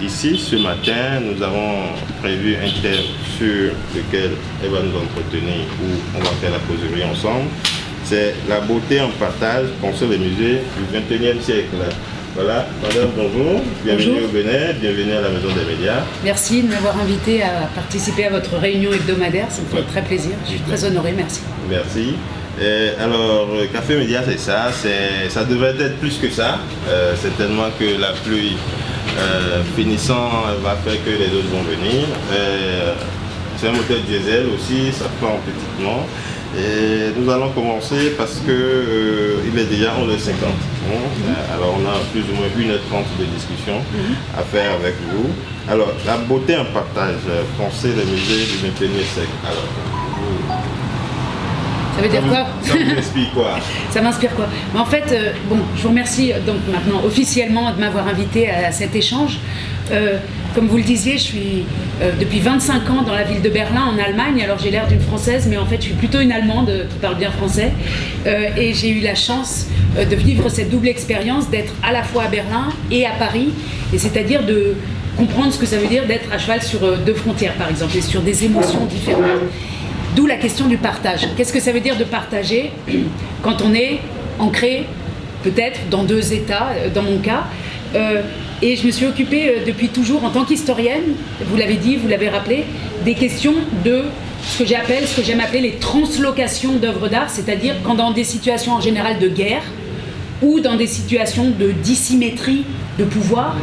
ici, ce matin, nous avons prévu un thème sur lequel elle va nous entretenir, où on va faire la causerie ensemble. C'est la beauté en partage, penser les musées du XXIe siècle. Voilà, madame, bonjour, bienvenue bonjour. au Bénin, bienvenue à la Maison des Médias. Merci de m'avoir invité à participer à votre réunion hebdomadaire, ça me fait très plaisir, je suis très honorée, merci. Merci. Alors, Café Média, c'est ça, ça devrait être plus que ça. Certainement que la pluie finissant va faire que les autres vont venir. C'est un moteur diesel aussi, ça prend petitement. Et nous allons commencer parce que il est déjà 11h50. Alors on a plus ou moins 1h30 de discussion à faire avec vous. Alors, la beauté en partage, penser les musées du XXIe siècle. Alors, Ça veut dire quoi? Ça vous inspire quoi? Ça m'inspire quoi? Mais en fait, je vous remercie donc maintenant officiellement de m'avoir invité à cet échange. Comme vous le disiez, je suis depuis 25 ans dans la ville de Berlin, en Allemagne. Alors j'ai l'air d'une Française, mais en fait je suis plutôt une Allemande qui parle bien français. Et j'ai eu la chance de vivre cette double expérience, d'être à la fois à Berlin et à Paris. Et c'est-à-dire de comprendre ce que ça veut dire d'être à cheval sur deux frontières, par exemple, et sur des émotions différentes. D'où la question du partage. Qu'est-ce que ça veut dire de partager quand on est ancré peut-être dans deux États, dans mon cas. Et je me suis occupée depuis toujours en tant qu'historienne, vous l'avez dit, vous l'avez rappelé, des questions de ce que j'aime appeler les translocations d'œuvres d'art, c'est-à-dire quand dans des situations en général de guerre ou dans des situations de dissymétrie de pouvoir,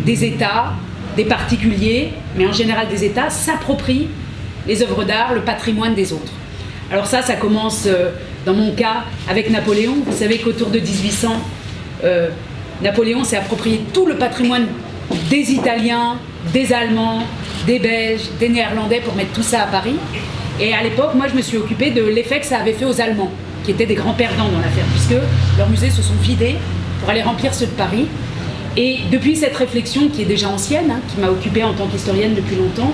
des États, des particuliers, mais en général des États, s'approprient les œuvres d'art, le patrimoine des autres. Alors ça commence dans mon cas avec Napoléon. Vous savez qu'autour de 1800, Napoléon s'est approprié tout le patrimoine des Italiens, des Allemands, des Belges, des Néerlandais pour mettre tout ça à Paris. Et à l'époque, moi je me suis occupée de l'effet que ça avait fait aux Allemands, qui étaient des grands perdants dans l'affaire, puisque leurs musées se sont vidés pour aller remplir ceux de Paris. Et depuis cette réflexion qui est déjà ancienne, qui m'a occupée en tant qu'historienne depuis longtemps,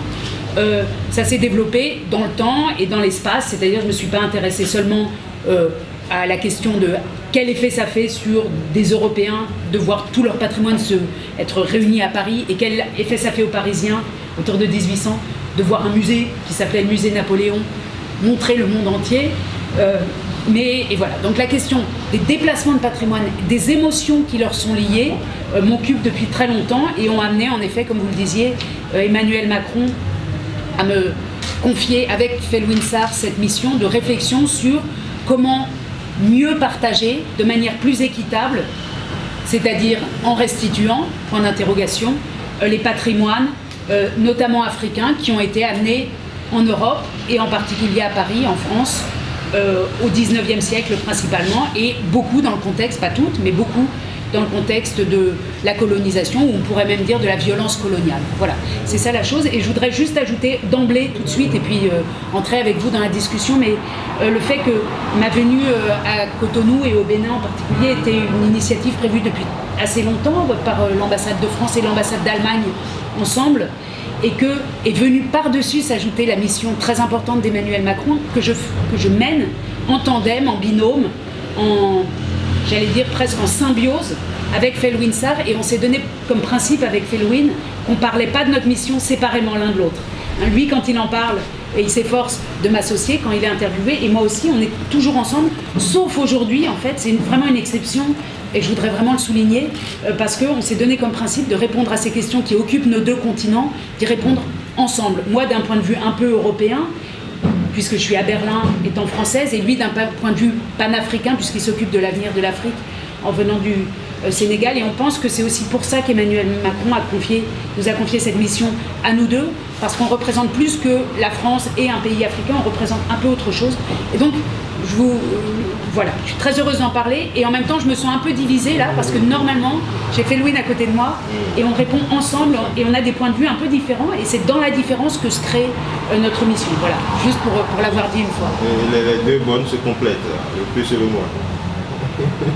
ça s'est développé dans le temps et dans l'espace, c'est-à-dire je ne me suis pas intéressée seulement à la question de quel effet ça fait sur des Européens de voir tout leur patrimoine être réuni à Paris, et quel effet ça fait aux Parisiens autour de 1800 de voir un musée qui s'appelait le musée Napoléon montrer le monde entier. Et voilà, donc la question des déplacements de patrimoine, des émotions qui leur sont liées, m'occupe depuis très longtemps et ont amené en effet, comme vous le disiez, Emmanuel Macron à me confier avec Felwine Sarr cette mission de réflexion sur comment mieux partager de manière plus équitable, c'est-à-dire en restituant, point d'interrogation, les patrimoines, notamment africains, qui ont été amenés en Europe et en particulier à Paris, en France, au XIXe siècle principalement, et beaucoup dans le contexte, pas toutes, mais beaucoup dans le contexte de la colonisation, ou on pourrait même dire de la violence coloniale. Voilà, c'est ça la chose. Et je voudrais juste ajouter d'emblée tout de suite, et puis entrer avec vous dans la discussion, mais le fait que ma venue à Cotonou et au Bénin en particulier était une initiative prévue depuis assez longtemps par l'ambassade de France et l'ambassade d'Allemagne ensemble, et que est venue par-dessus s'ajouter la mission très importante d'Emmanuel Macron que je mène en tandem, en binôme, j'allais dire presque en symbiose avec Felwine Sarr, et on s'est donné comme principe avec Felwine qu'on ne parlait pas de notre mission séparément l'un de l'autre. Lui, quand il en parle, et il s'efforce de m'associer quand il est interviewé, et moi aussi, on est toujours ensemble, sauf aujourd'hui, en fait, c'est vraiment une exception, et je voudrais vraiment le souligner, parce qu'on s'est donné comme principe de répondre à ces questions qui occupent nos deux continents, d'y répondre ensemble. Moi, d'un point de vue un peu européen, puisque je suis à Berlin étant française, et lui d'un point de vue panafricain, puisqu'il s'occupe de l'avenir de l'Afrique en venant du Sénégal. Et on pense que c'est aussi pour ça qu'Emmanuel Macron nous a confié cette mission à nous deux, parce qu'on représente plus que la France et un pays africain, on représente un peu autre chose. Et donc, voilà, je suis très heureuse d'en parler, et en même temps je me sens un peu divisée là, parce que normalement j'ai Felwine à côté de moi et on répond ensemble, et on a des points de vue un peu différents, et c'est dans la différence que se crée notre mission. Voilà, juste pour l'avoir dit une fois. Les deux bonnes se complètent, le plus et le moins.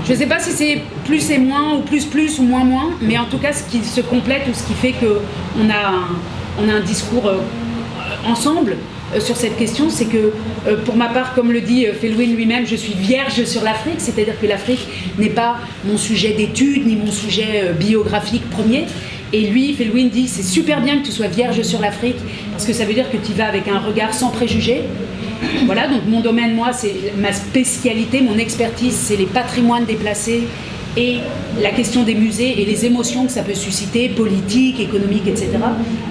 Je ne sais pas si c'est plus et moins, ou plus ou moins, mais en tout cas ce qui se complète, ou ce qui fait qu'on a un discours ensemble sur cette question, c'est que pour ma part, comme le dit Felwine lui-même, je suis vierge sur l'Afrique, c'est-à-dire que l'Afrique n'est pas mon sujet d'étude ni mon sujet biographique premier, Et lui, Felwine dit, c'est super bien que tu sois vierge sur l'Afrique, parce que ça veut dire que tu y vas avec un regard sans préjugés. Voilà, donc mon domaine, moi, c'est ma spécialité, mon expertise, c'est les patrimoines déplacés et la question des musées et les émotions que ça peut susciter, politiques, économiques, etc.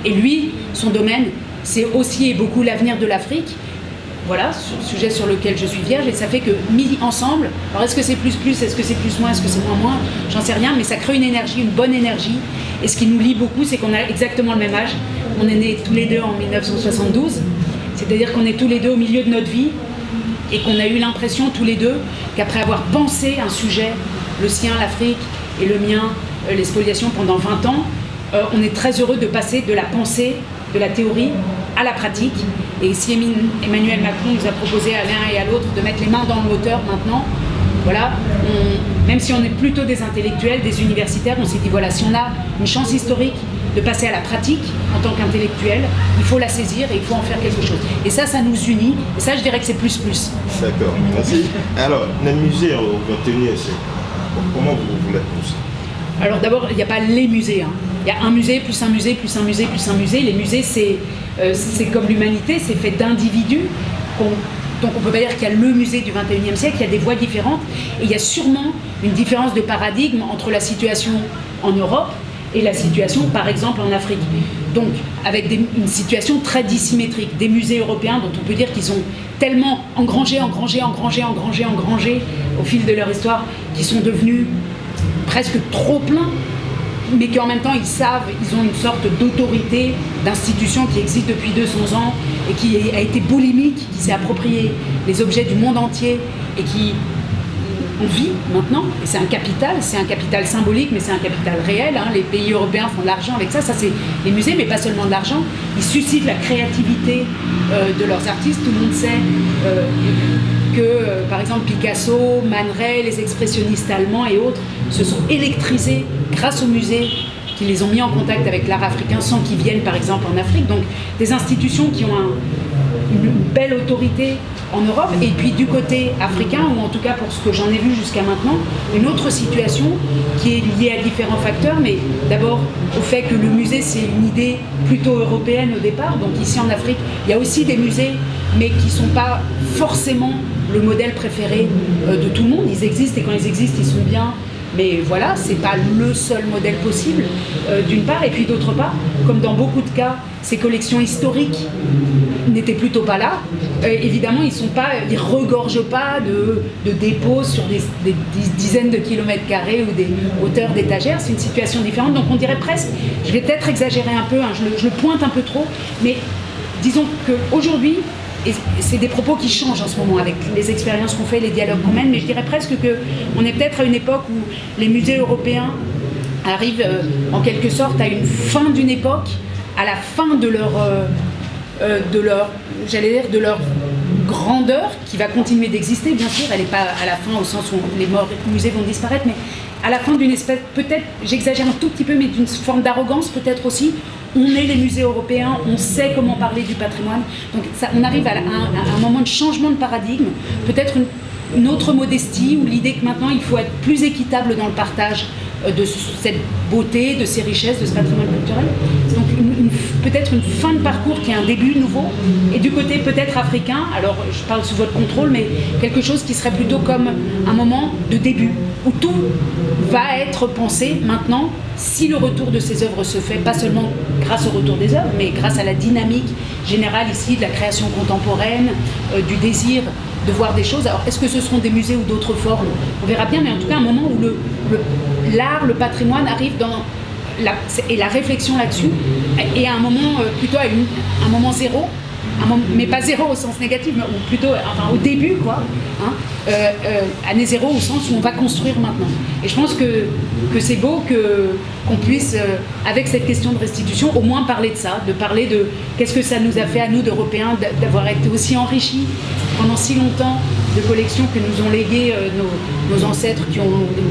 Et lui, son domaine, c'est aussi et beaucoup l'avenir de l'Afrique. Voilà, sujet sur lequel je suis vierge, et ça fait que mis ensemble, alors est-ce que c'est plus, est-ce que c'est plus moins, est-ce que c'est moins, j'en sais rien, mais ça crée une énergie, une bonne énergie, et ce qui nous lie beaucoup, c'est qu'on a exactement le même âge, on est nés tous les deux en 1972, c'est-à-dire qu'on est tous les deux au milieu de notre vie, et qu'on a eu l'impression tous les deux qu'après avoir pensé un sujet, le sien, l'Afrique, et le mien, les spoliations pendant 20 ans, on est très heureux de passer de la pensée, de la théorie, à la pratique. Et si Emmanuel Macron nous a proposé à l'un et à l'autre de mettre les mains dans le moteur maintenant, voilà, même si on est plutôt des intellectuels, des universitaires, on s'est dit voilà, si on a une chance historique de passer à la pratique en tant qu'intellectuel, il faut la saisir et il faut en faire quelque chose. Et ça nous unit, et ça je dirais que c'est plus. D'accord, merci. Alors, les musées au XXIe siècle, comment vous voulez tout ça? Alors d'abord, il n'y a pas les musées, hein. Il y a un musée, plus un musée, plus un musée, plus un musée. Les musées, c'est comme l'humanité, c'est fait d'individus. Donc on ne peut pas dire qu'il y a le musée du XXIe siècle, il y a des voies différentes. Et il y a sûrement une différence de paradigme entre la situation en Europe et la situation, par exemple, en Afrique. Donc, avec une situation très dissymétrique. Des musées européens dont on peut dire qu'ils ont tellement engrangé au fil de leur histoire, qu'ils sont devenus presque trop pleins, mais qu'en même temps ils ont une sorte d'autorité, d'institution qui existe depuis 200 ans et qui a été boulimique, qui s'est approprié les objets du monde entier et qui on vit maintenant, et c'est un capital symbolique, mais c'est un capital réel, hein. Les pays européens font de l'argent avec ça c'est les musées, mais pas seulement de l'argent, ils suscitent la créativité de leurs artistes. Tout le monde sait que, par exemple, Picasso, Man Ray, les expressionnistes allemands et autres se sont électrisés grâce aux musées qui les ont mis en contact avec l'art africain sans qu'ils viennent, par exemple, en Afrique. Donc, des institutions qui ont une belle autorité en Europe, et puis du côté africain, ou en tout cas pour ce que j'en ai vu jusqu'à maintenant, une autre situation qui est liée à différents facteurs, mais d'abord au fait que le musée c'est une idée plutôt européenne au départ, donc ici en Afrique il y a aussi des musées, mais qui ne sont pas forcément le modèle préféré de tout le monde. Ils existent, et quand ils existent ils sont bien, mais voilà, c'est pas le seul modèle possible, d'une part, et puis d'autre part, comme dans beaucoup de cas, ces collections historiques n'étaient plutôt pas là. Évidemment, ils regorgent pas de dépôts sur des dizaines de kilomètres carrés ou des hauteurs d'étagères. C'est une situation différente. Donc on dirait presque, je vais peut-être exagérer un peu, hein, je le pointe un peu trop, mais disons qu'aujourd'hui, et c'est des propos qui changent en ce moment avec les expériences qu'on fait, les dialogues qu'on mène, mais je dirais presque qu'on est peut-être à une époque où les musées européens arrivent en quelque sorte à une fin d'une époque, à la fin de leur grandeur, qui va continuer d'exister, bien sûr. Elle n'est pas à la fin au sens où les musées vont disparaître, mais à la fin d'une espèce, peut-être, j'exagère un tout petit peu, mais d'une forme d'arrogance peut-être aussi. On est les musées européens, on sait comment parler du patrimoine. Donc ça, on arrive à un moment de changement de paradigme, peut-être une autre modestie, ou l'idée que maintenant il faut être plus équitable dans le partage de cette beauté, de ces richesses, de ce patrimoine culturel. Donc peut-être une fin de parcours qui est un début nouveau, et du côté peut-être africain, alors je parle sous votre contrôle, mais quelque chose qui serait plutôt comme un moment de début, où tout va être pensé maintenant, si le retour de ces œuvres se fait, pas seulement grâce au retour des œuvres, mais grâce à la dynamique générale ici de la création contemporaine, du désir de voir des choses. Alors, est-ce que ce seront des musées ou d'autres formes? On verra bien, mais en tout cas, un moment où l'art, le patrimoine arrive dans la réflexion là-dessus, et à un moment, plutôt à un moment zéro, mais pas zéro au sens négatif, mais plutôt au début, quoi, hein, année zéro au sens où on va construire maintenant. Et je pense que c'est beau qu'on puisse, avec cette question de restitution, au moins parler de ça, de parler de qu'est-ce que ça nous a fait à nous d'Européens d'avoir été aussi enrichis pendant si longtemps de collections que nous ont léguées nos ancêtres, qui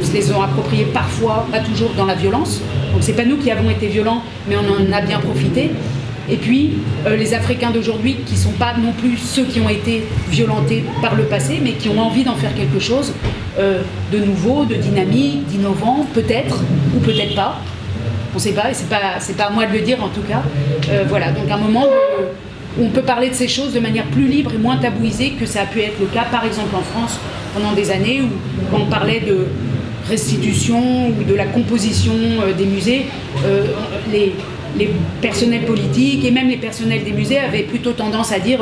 se les ont appropriées parfois, pas toujours dans la violence. Donc c'est pas nous qui avons été violents, mais on en a bien profité. Et puis les Africains d'aujourd'hui, qui ne sont pas non plus ceux qui ont été violentés par le passé, mais qui ont envie d'en faire quelque chose de nouveau, de dynamique, d'innovant, peut-être, ou peut-être pas. On ne sait pas, et c'est pas à moi de le dire en tout cas. Voilà, donc un moment où on peut parler de ces choses de manière plus libre et moins tabouisée que ça a pu être le cas, par exemple en France, pendant des années, où quand on parlait de restitution ou de la composition des musées, les personnels politiques et même les personnels des musées avaient plutôt tendance à dire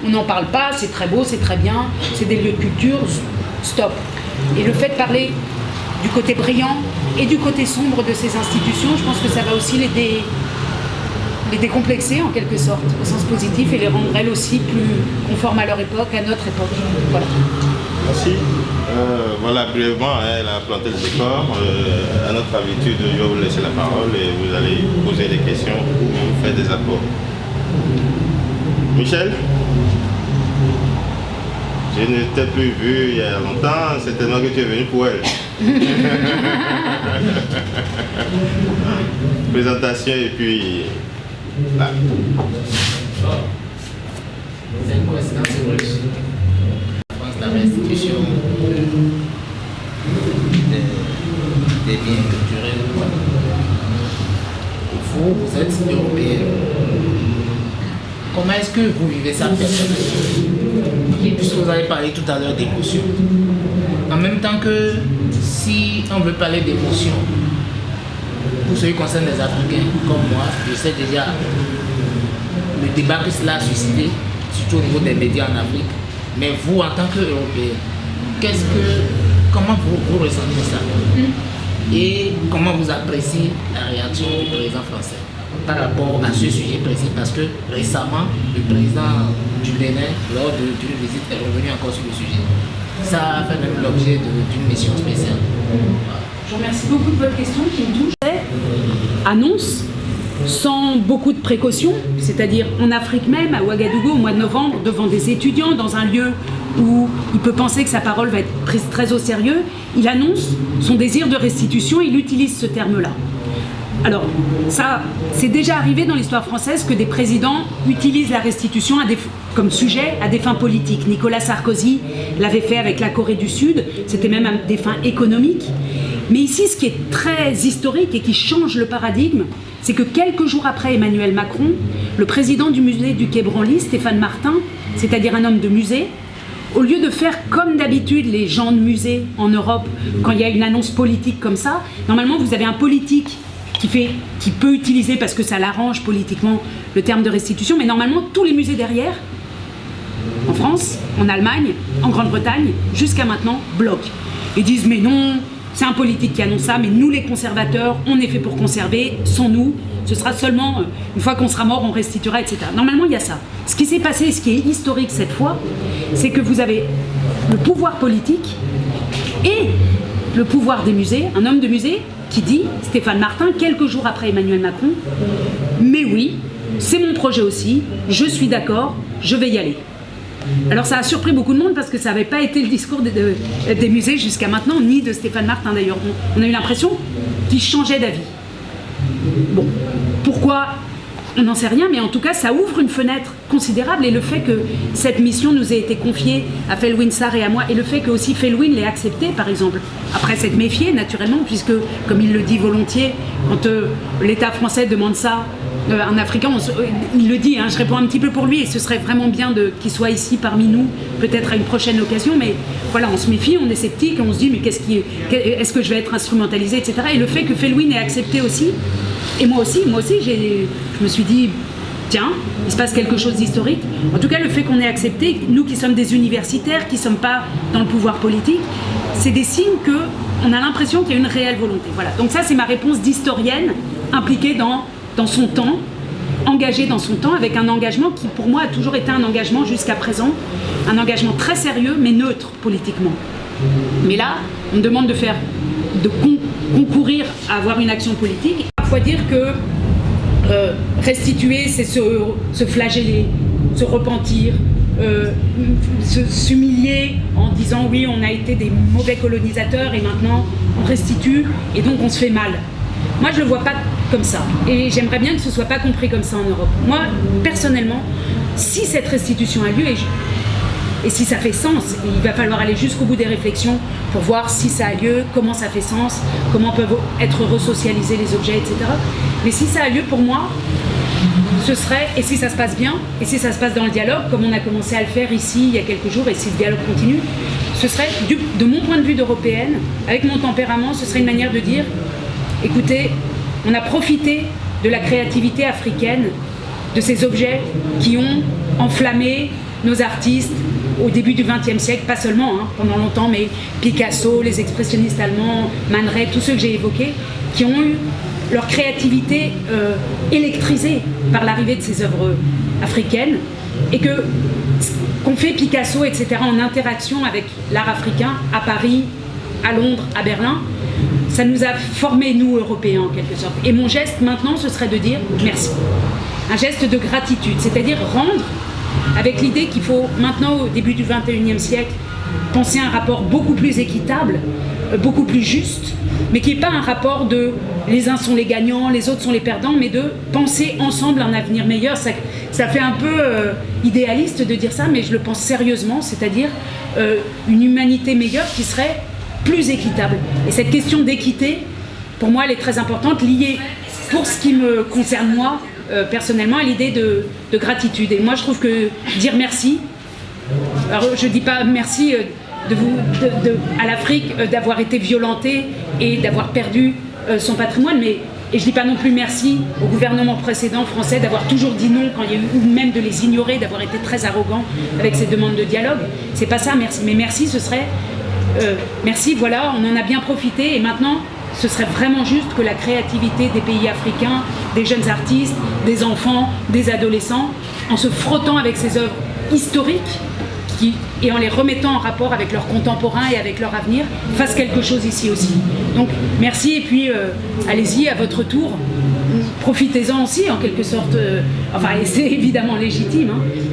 on n'en parle pas, c'est très beau, c'est très bien, c'est des lieux de culture, stop. Et le fait de parler du côté brillant et du côté sombre de ces institutions, je pense que ça va aussi les décomplexer en quelque sorte, au sens positif, et les rendre elles aussi plus conformes à leur époque, à notre époque. Voilà. Merci. Voilà, brièvement, elle a planté le décor. À notre habitude, je vais vous laisser la parole et vous allez poser des questions ou faire des apports. Michel, je ne t'ai plus vu il y a longtemps, c'est tellement que tu es venu pour elle. Présentation et puis... Là. C'est une coïncidence heureuse. Je pense que la restitution des biens culturels, vous êtes européen. Comment est-ce que vous vivez ça personnellement? Puisque vous avez parlé tout à l'heure d'émotion. En même temps que si on veut parler d'émotion, pour ce qui concerne les Africains comme moi, je sais déjà le débat que cela a suscité, surtout au niveau des médias en Afrique. Mais vous, en tant qu'Européen, comment vous ressentez ça? Et comment vous appréciez la réaction du président français par rapport à ce sujet précis? Parce que récemment, le président du Bénin, lors d'une visite, est revenu encore sur le sujet. Ça a fait même l'objet d'une mission spéciale. Voilà. Je vous remercie beaucoup de votre question qui me touche. Annonce sans beaucoup de précautions, c'est-à-dire en Afrique même, à Ouagadougou, au mois de novembre, devant des étudiants, dans un lieu où il peut penser que sa parole va être prise très au sérieux, il annonce son désir de restitution, il utilise ce terme-là. Alors, ça, c'est déjà arrivé dans l'histoire française que des présidents utilisent la restitution comme sujet à des fins politiques. Nicolas Sarkozy l'avait fait avec la Corée du Sud, c'était même à des fins économiques. Mais ici, ce qui est très historique et qui change le paradigme, c'est que quelques jours après Emmanuel Macron, le président du musée du Quai Branly, Stéphane Martin, c'est-à-dire un homme de musée, au lieu de faire comme d'habitude les gens de musée en Europe, quand il y a une annonce politique comme ça, normalement vous avez un politique qui peut utiliser, parce que ça l'arrange politiquement, le terme de restitution, mais normalement tous les musées derrière, en France, en Allemagne, en Grande-Bretagne, jusqu'à maintenant, bloquent. Ils disent mais non, c'est un politique qui annonce ça, mais nous les conservateurs, on est fait pour conserver, sans nous, ce sera seulement une fois qu'on sera mort, on restituera, etc. Normalement, il y a ça. Ce qui s'est passé, ce qui est historique cette fois, c'est que vous avez le pouvoir politique et le pouvoir des musées, un homme de musée qui dit, Stéphane Martin, quelques jours après Emmanuel Macron, mais oui, c'est mon projet aussi, je suis d'accord, je vais y aller. Alors ça a surpris beaucoup de monde parce que ça n'avait pas été le discours des musées jusqu'à maintenant, ni de Stéphane Martin d'ailleurs. On a eu l'impression qu'il changeait d'avis. Bon, pourquoi? On n'en sait rien, mais en tout cas ça ouvre une fenêtre considérable, et le fait que cette mission nous ait été confiée à Felwine Sarr et à moi, et le fait que aussi Felwine l'ait acceptée par exemple, après s'être méfié naturellement, puisque comme il le dit volontiers, quand l'État français demande ça, un Africain, il le dit, hein, je réponds un petit peu pour lui, et ce serait vraiment bien qu'il soit ici parmi nous, peut-être à une prochaine occasion, mais voilà, on se méfie, on est sceptique, on se dit mais est-ce que je vais être instrumentalisé, etc. Et le fait que Felwine ait accepté aussi, et moi aussi, je me suis dit, tiens, il se passe quelque chose d'historique. En tout cas, le fait qu'on ait accepté, nous qui sommes des universitaires, qui ne sommes pas dans le pouvoir politique, c'est des signes qu'on a l'impression qu'il y a une réelle volonté. Voilà. Donc ça, c'est ma réponse d'historienne, impliquée dans son temps, engagée dans son temps, avec un engagement qui, pour moi, a toujours été un engagement jusqu'à présent, un engagement très sérieux, mais neutre politiquement. Mais là, on me demande de concourir à avoir une action politique. Parfois dire que restituer, c'est se flageller, se repentir, s'humilier en disant oui, on a été des mauvais colonisateurs et maintenant on restitue et donc on se fait mal. Moi, je le vois pas comme ça, et j'aimerais bien que ce soit pas compris comme ça en Europe. Moi, personnellement, si cette restitution a lieu, et et si ça fait sens. Il va falloir aller jusqu'au bout des réflexions pour voir si ça a lieu, comment ça fait sens, comment peuvent être resocialisés les objets, etc. Mais si ça a lieu pour moi, ce serait, et si ça se passe bien, et si ça se passe dans le dialogue, comme on a commencé à le faire ici il y a quelques jours, et si le dialogue continue, ce serait, de mon point de vue d'européenne, avec mon tempérament, ce serait une manière de dire, écoutez, on a profité de la créativité africaine, de ces objets qui ont enflammé nos artistes au début du XXe siècle, pas seulement, pendant longtemps, mais Picasso, les expressionnistes allemands, Man Ray, tous ceux que j'ai évoqués, qui ont eu leur créativité électrisée par l'arrivée de ces œuvres africaines, et qu'on fait Picasso, etc., en interaction avec l'art africain à Paris, à Londres, à Berlin, ça nous a formés, nous, Européens, en quelque sorte. Et mon geste, maintenant, ce serait de dire merci. Un geste de gratitude, c'est-à-dire rendre, avec l'idée qu'il faut, maintenant, au début du XXIe siècle, penser à un rapport beaucoup plus équitable, beaucoup plus juste, mais qui n'est pas un rapport de les uns sont les gagnants, les autres sont les perdants, mais de penser ensemble un avenir meilleur. Ça fait un peu idéaliste de dire ça, mais je le pense sérieusement, c'est-à-dire une humanité meilleure qui serait plus équitable. Et cette question d'équité, pour moi, elle est très importante, liée, pour ce qui me concerne moi, personnellement, à l'idée de gratitude. Et moi, je trouve que dire merci, alors je ne dis pas merci à l'Afrique d'avoir été violentée et d'avoir perdu son patrimoine, et je ne dis pas non plus merci au gouvernement précédent français d'avoir toujours dit non quand il y a eu, ou même de les ignorer, d'avoir été très arrogant avec ces demandes de dialogue. C'est pas ça, merci. Mais merci, ce serait merci, voilà, on en a bien profité, et maintenant, ce serait vraiment juste que la créativité des pays africains, des jeunes artistes, des enfants, des adolescents, en se frottant avec ces œuvres historiques, et en les remettant en rapport avec leurs contemporains et avec leur avenir, fassent quelque chose ici aussi. Donc merci, et puis allez-y à votre tour, profitez-en aussi en quelque sorte, enfin c'est évidemment légitime,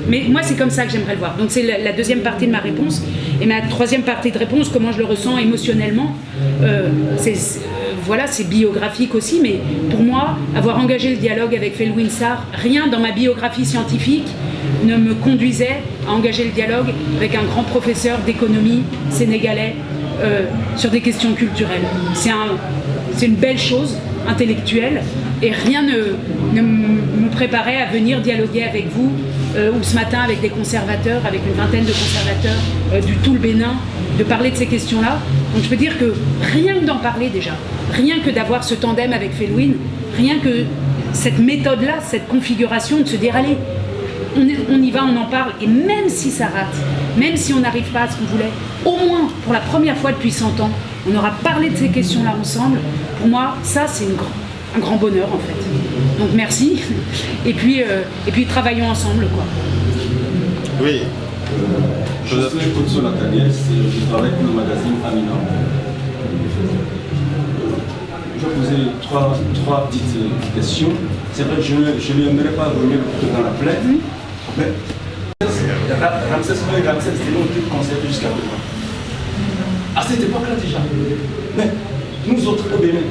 mais moi c'est comme ça que j'aimerais le voir. Donc c'est la deuxième partie de ma réponse, et ma troisième partie de réponse, comment je le ressens émotionnellement, voilà, c'est biographique aussi, mais pour moi, avoir engagé le dialogue avec Felwine Sarr, rien dans ma biographie scientifique ne me conduisait à engager le dialogue avec un grand professeur d'économie sénégalais sur des questions culturelles. C'est une belle chose intellectuelle, et rien ne me préparait à venir dialoguer avec vous, ou ce matin avec des conservateurs, avec une vingtaine de conservateurs du tout le Bénin, de parler de ces questions-là. Donc je peux dire que rien que d'en parler déjà, rien que d'avoir ce tandem avec Felwine, rien que cette méthode-là, cette configuration, de se dire allez, on y va, on en parle, et même si ça rate, même si on n'arrive pas à ce qu'on voulait, au moins pour la première fois depuis 100 ans, on aura parlé de ces questions-là ensemble. Pour moi, ça c'est un grand bonheur en fait. Donc merci, et puis travaillons ensemble, quoi. Oui. Je suis Koutso Lataniel, je travaille pour le magazine Amina. Je vais poser trois petites questions. C'est vrai que je n'aimerais pas revenir dans la plaine, mais Ramsès II et Ramsès c'était long plus conservé jusqu'à maintenant. À cette époque-là déjà. Mais nous autres au Bénin,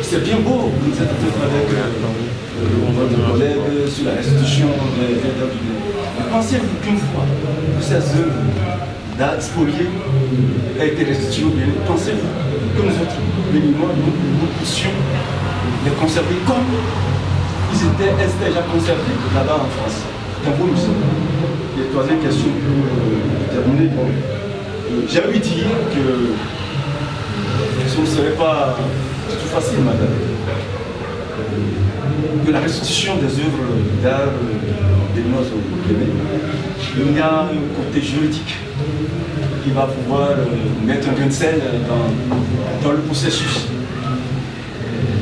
c'est bien beau, vous êtes avec votre collègue sur la restitution des œuvres du Bénin. Mais pensez-vous qu'une fois que ces œuvres d'art spoliées aient été restituées au Bénin, pensez-vous que nous autres, Béninois, nous puissions les conserver comme ils étaient déjà conservés là-bas en France, dans vos musées? Et troisième question pour terminer. J'ai ouï dire que ce ne serait pas tout facile, madame, que la restitution des œuvres d'art béninoises au Bénin, il y a un côté juridique qui va pouvoir mettre un grain de sel dans le processus.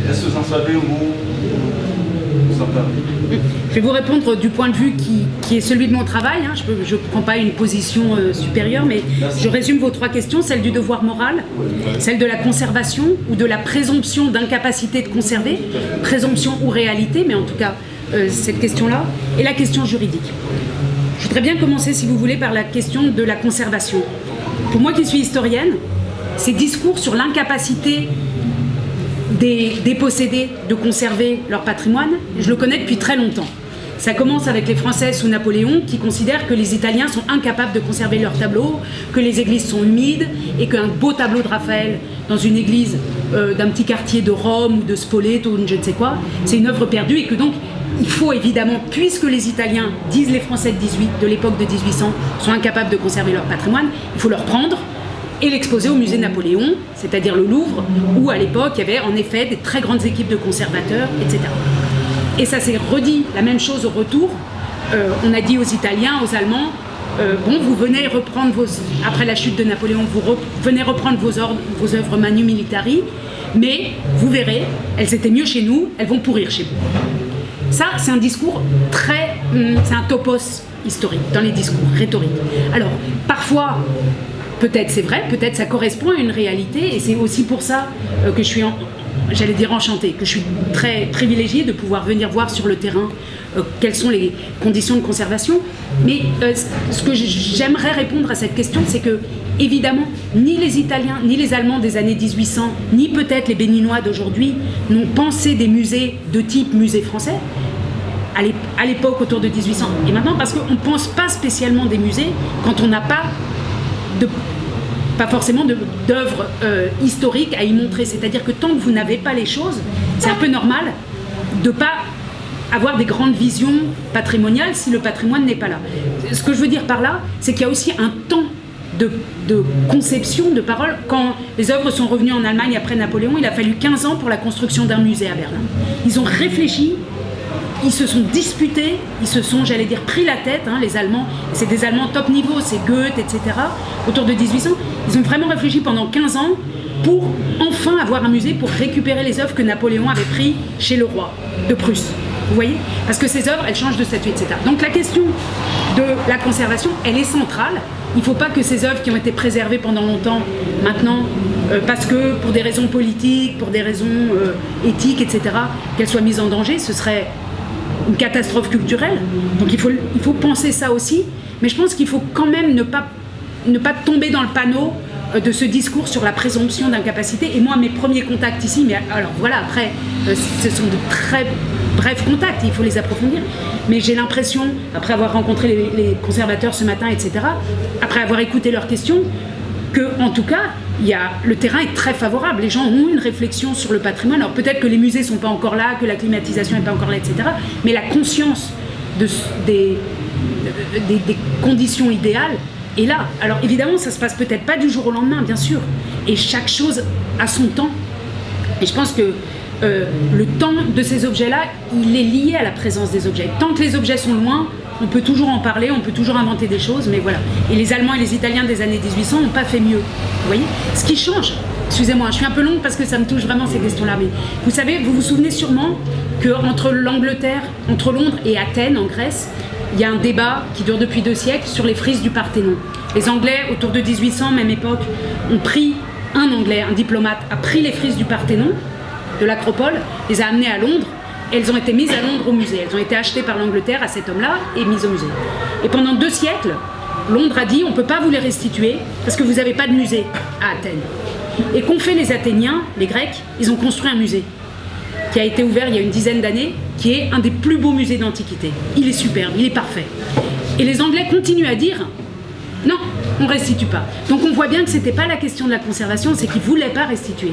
Est-ce que vous en savez un mot? Vous en parlez? Je vais vous répondre du point de vue qui est celui de mon travail. Je ne prends pas une position supérieure, mais je résume vos trois questions. Celle du devoir moral, celle de la conservation ou de la présomption d'incapacité de conserver, présomption ou réalité, mais en tout cas cette question-là, et la question juridique. Je voudrais bien commencer, si vous voulez, par la question de la conservation. Pour moi qui suis historienne, ces discours sur l'incapacité des dépossédés de conserver leur patrimoine, je le connais depuis très longtemps. Ça commence avec les Français sous Napoléon qui considèrent que les Italiens sont incapables de conserver leurs tableaux, que les églises sont humides et qu'un beau tableau de Raphaël dans une église d'un petit quartier de Rome ou de Spoleto ou je ne sais quoi, c'est une œuvre perdue et que donc il faut évidemment, puisque les Italiens, disent les Français de l'époque de 1800, sont incapables de conserver leur patrimoine, il faut leur prendre et l'exposer au musée Napoléon, c'est-à-dire le Louvre, où à l'époque il y avait en effet des très grandes équipes de conservateurs, etc. Et ça s'est redit, la même chose au retour. On a dit aux Italiens, aux Allemands, bon, vous venez reprendre après la chute de Napoléon, venez reprendre vos œuvres Manu Militari, mais vous verrez, elles étaient mieux chez nous, elles vont pourrir chez vous. Ça, c'est un discours c'est un topos historique dans les discours rhétoriques. Alors, parfois, peut-être c'est vrai, peut-être ça correspond à une réalité, et c'est aussi pour ça que je suis j'allais dire enchantée, que je suis très privilégiée de pouvoir venir voir sur le terrain quelles sont les conditions de conservation. Mais ce que j'aimerais répondre à cette question, c'est que, évidemment, ni les Italiens, ni les Allemands des années 1800, ni peut-être les Béninois d'aujourd'hui n'ont pensé des musées de type musée français à l'époque autour de 1800. Et maintenant, parce qu'on ne pense pas spécialement des musées quand on n'a pas forcément d'œuvres historiques à y montrer. C'est-à-dire que tant que vous n'avez pas les choses, c'est un peu normal de ne pas avoir des grandes visions patrimoniales si le patrimoine n'est pas là. Ce que je veux dire par là, c'est qu'il y a aussi un temps de conception, de parole. Quand les œuvres sont revenues en Allemagne après Napoléon, il a fallu 15 ans pour la construction d'un musée à Berlin. Ils ont réfléchi, ils se sont disputés, ils se sont, j'allais dire, pris la tête, les Allemands. C'est des Allemands top niveau, c'est Goethe, etc. Autour de 1800, ils ont vraiment réfléchi pendant 15 ans pour enfin avoir un musée pour récupérer les œuvres que Napoléon avait prises chez le roi de Prusse. Vous voyez ? Parce que ces œuvres, elles changent de statut, etc. Donc la question de la conservation, elle est centrale. Il ne faut pas que ces œuvres qui ont été préservées pendant longtemps, maintenant, parce que pour des raisons politiques, pour des raisons éthiques, etc., qu'elles soient mises en danger, ce serait une catastrophe culturelle. Donc il faut penser ça aussi. Mais je pense qu'il faut quand même ne pas tomber dans le panneau de ce discours sur la présomption d'incapacité. Et moi, mes premiers contacts ici, mais alors voilà, après, ce sont de très brefs contacts, il faut les approfondir. Mais j'ai l'impression, après avoir rencontré les conservateurs ce matin, etc., après avoir écouté leurs questions, que en tout cas, le terrain est très favorable. Les gens ont une réflexion sur le patrimoine. Alors peut-être que les musées ne sont pas encore là, que la climatisation n'est pas encore là, etc. Mais la conscience des conditions idéales est là. Alors évidemment, ça ne se passe peut-être pas du jour au lendemain, bien sûr. Et chaque chose a son temps. Et je pense que le temps de ces objets-là, il est lié à la présence des objets. Tant que les objets sont loin, on peut toujours en parler, on peut toujours inventer des choses, mais voilà. Et les Allemands et les Italiens des années 1800 n'ont pas fait mieux. Vous voyez ? Ce qui change, excusez-moi, je suis un peu longue parce que ça me touche vraiment ces questions-là, mais vous savez, vous vous souvenez sûrement qu'entre l'Angleterre, entre Londres et Athènes, en Grèce, il y a un débat qui dure depuis 2 siècles sur les frises du Parthénon. Les Anglais, autour de 1800, même époque, ont pris, un Anglais, un diplomate, a pris les frises du Parthénon, de l'Acropole, les a amenées à Londres, et elles ont été mises à Londres au musée. Elles ont été achetées par l'Angleterre à cet homme-là et mises au musée. Et pendant 2 siècles, Londres a dit on ne peut pas vous les restituer parce que vous n'avez pas de musée à Athènes. Et qu'ont fait les Athéniens, les Grecs? Ils ont construit un musée qui a été ouvert il y a une dizaine d'années, qui est un des plus beaux musées d'Antiquité. Il est superbe, il est parfait. Et les Anglais continuent à dire non, on ne restitue pas. Donc on voit bien que ce n'était pas la question de la conservation, c'est qu'ils ne voulaient pas restituer.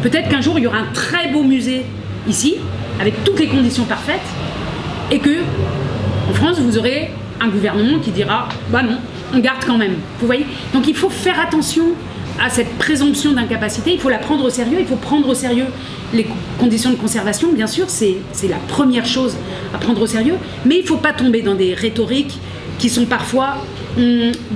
Peut-être qu'un jour il y aura un très beau musée ici, avec toutes les conditions parfaites, et que en France vous aurez un gouvernement qui dira bah non, on garde quand même. Vous voyez ? Donc il faut faire attention à cette présomption d'incapacité, il faut la prendre au sérieux, il faut prendre au sérieux les conditions de conservation, bien sûr, c'est la première chose à prendre au sérieux, mais il ne faut pas tomber dans des rhétoriques qui sont parfois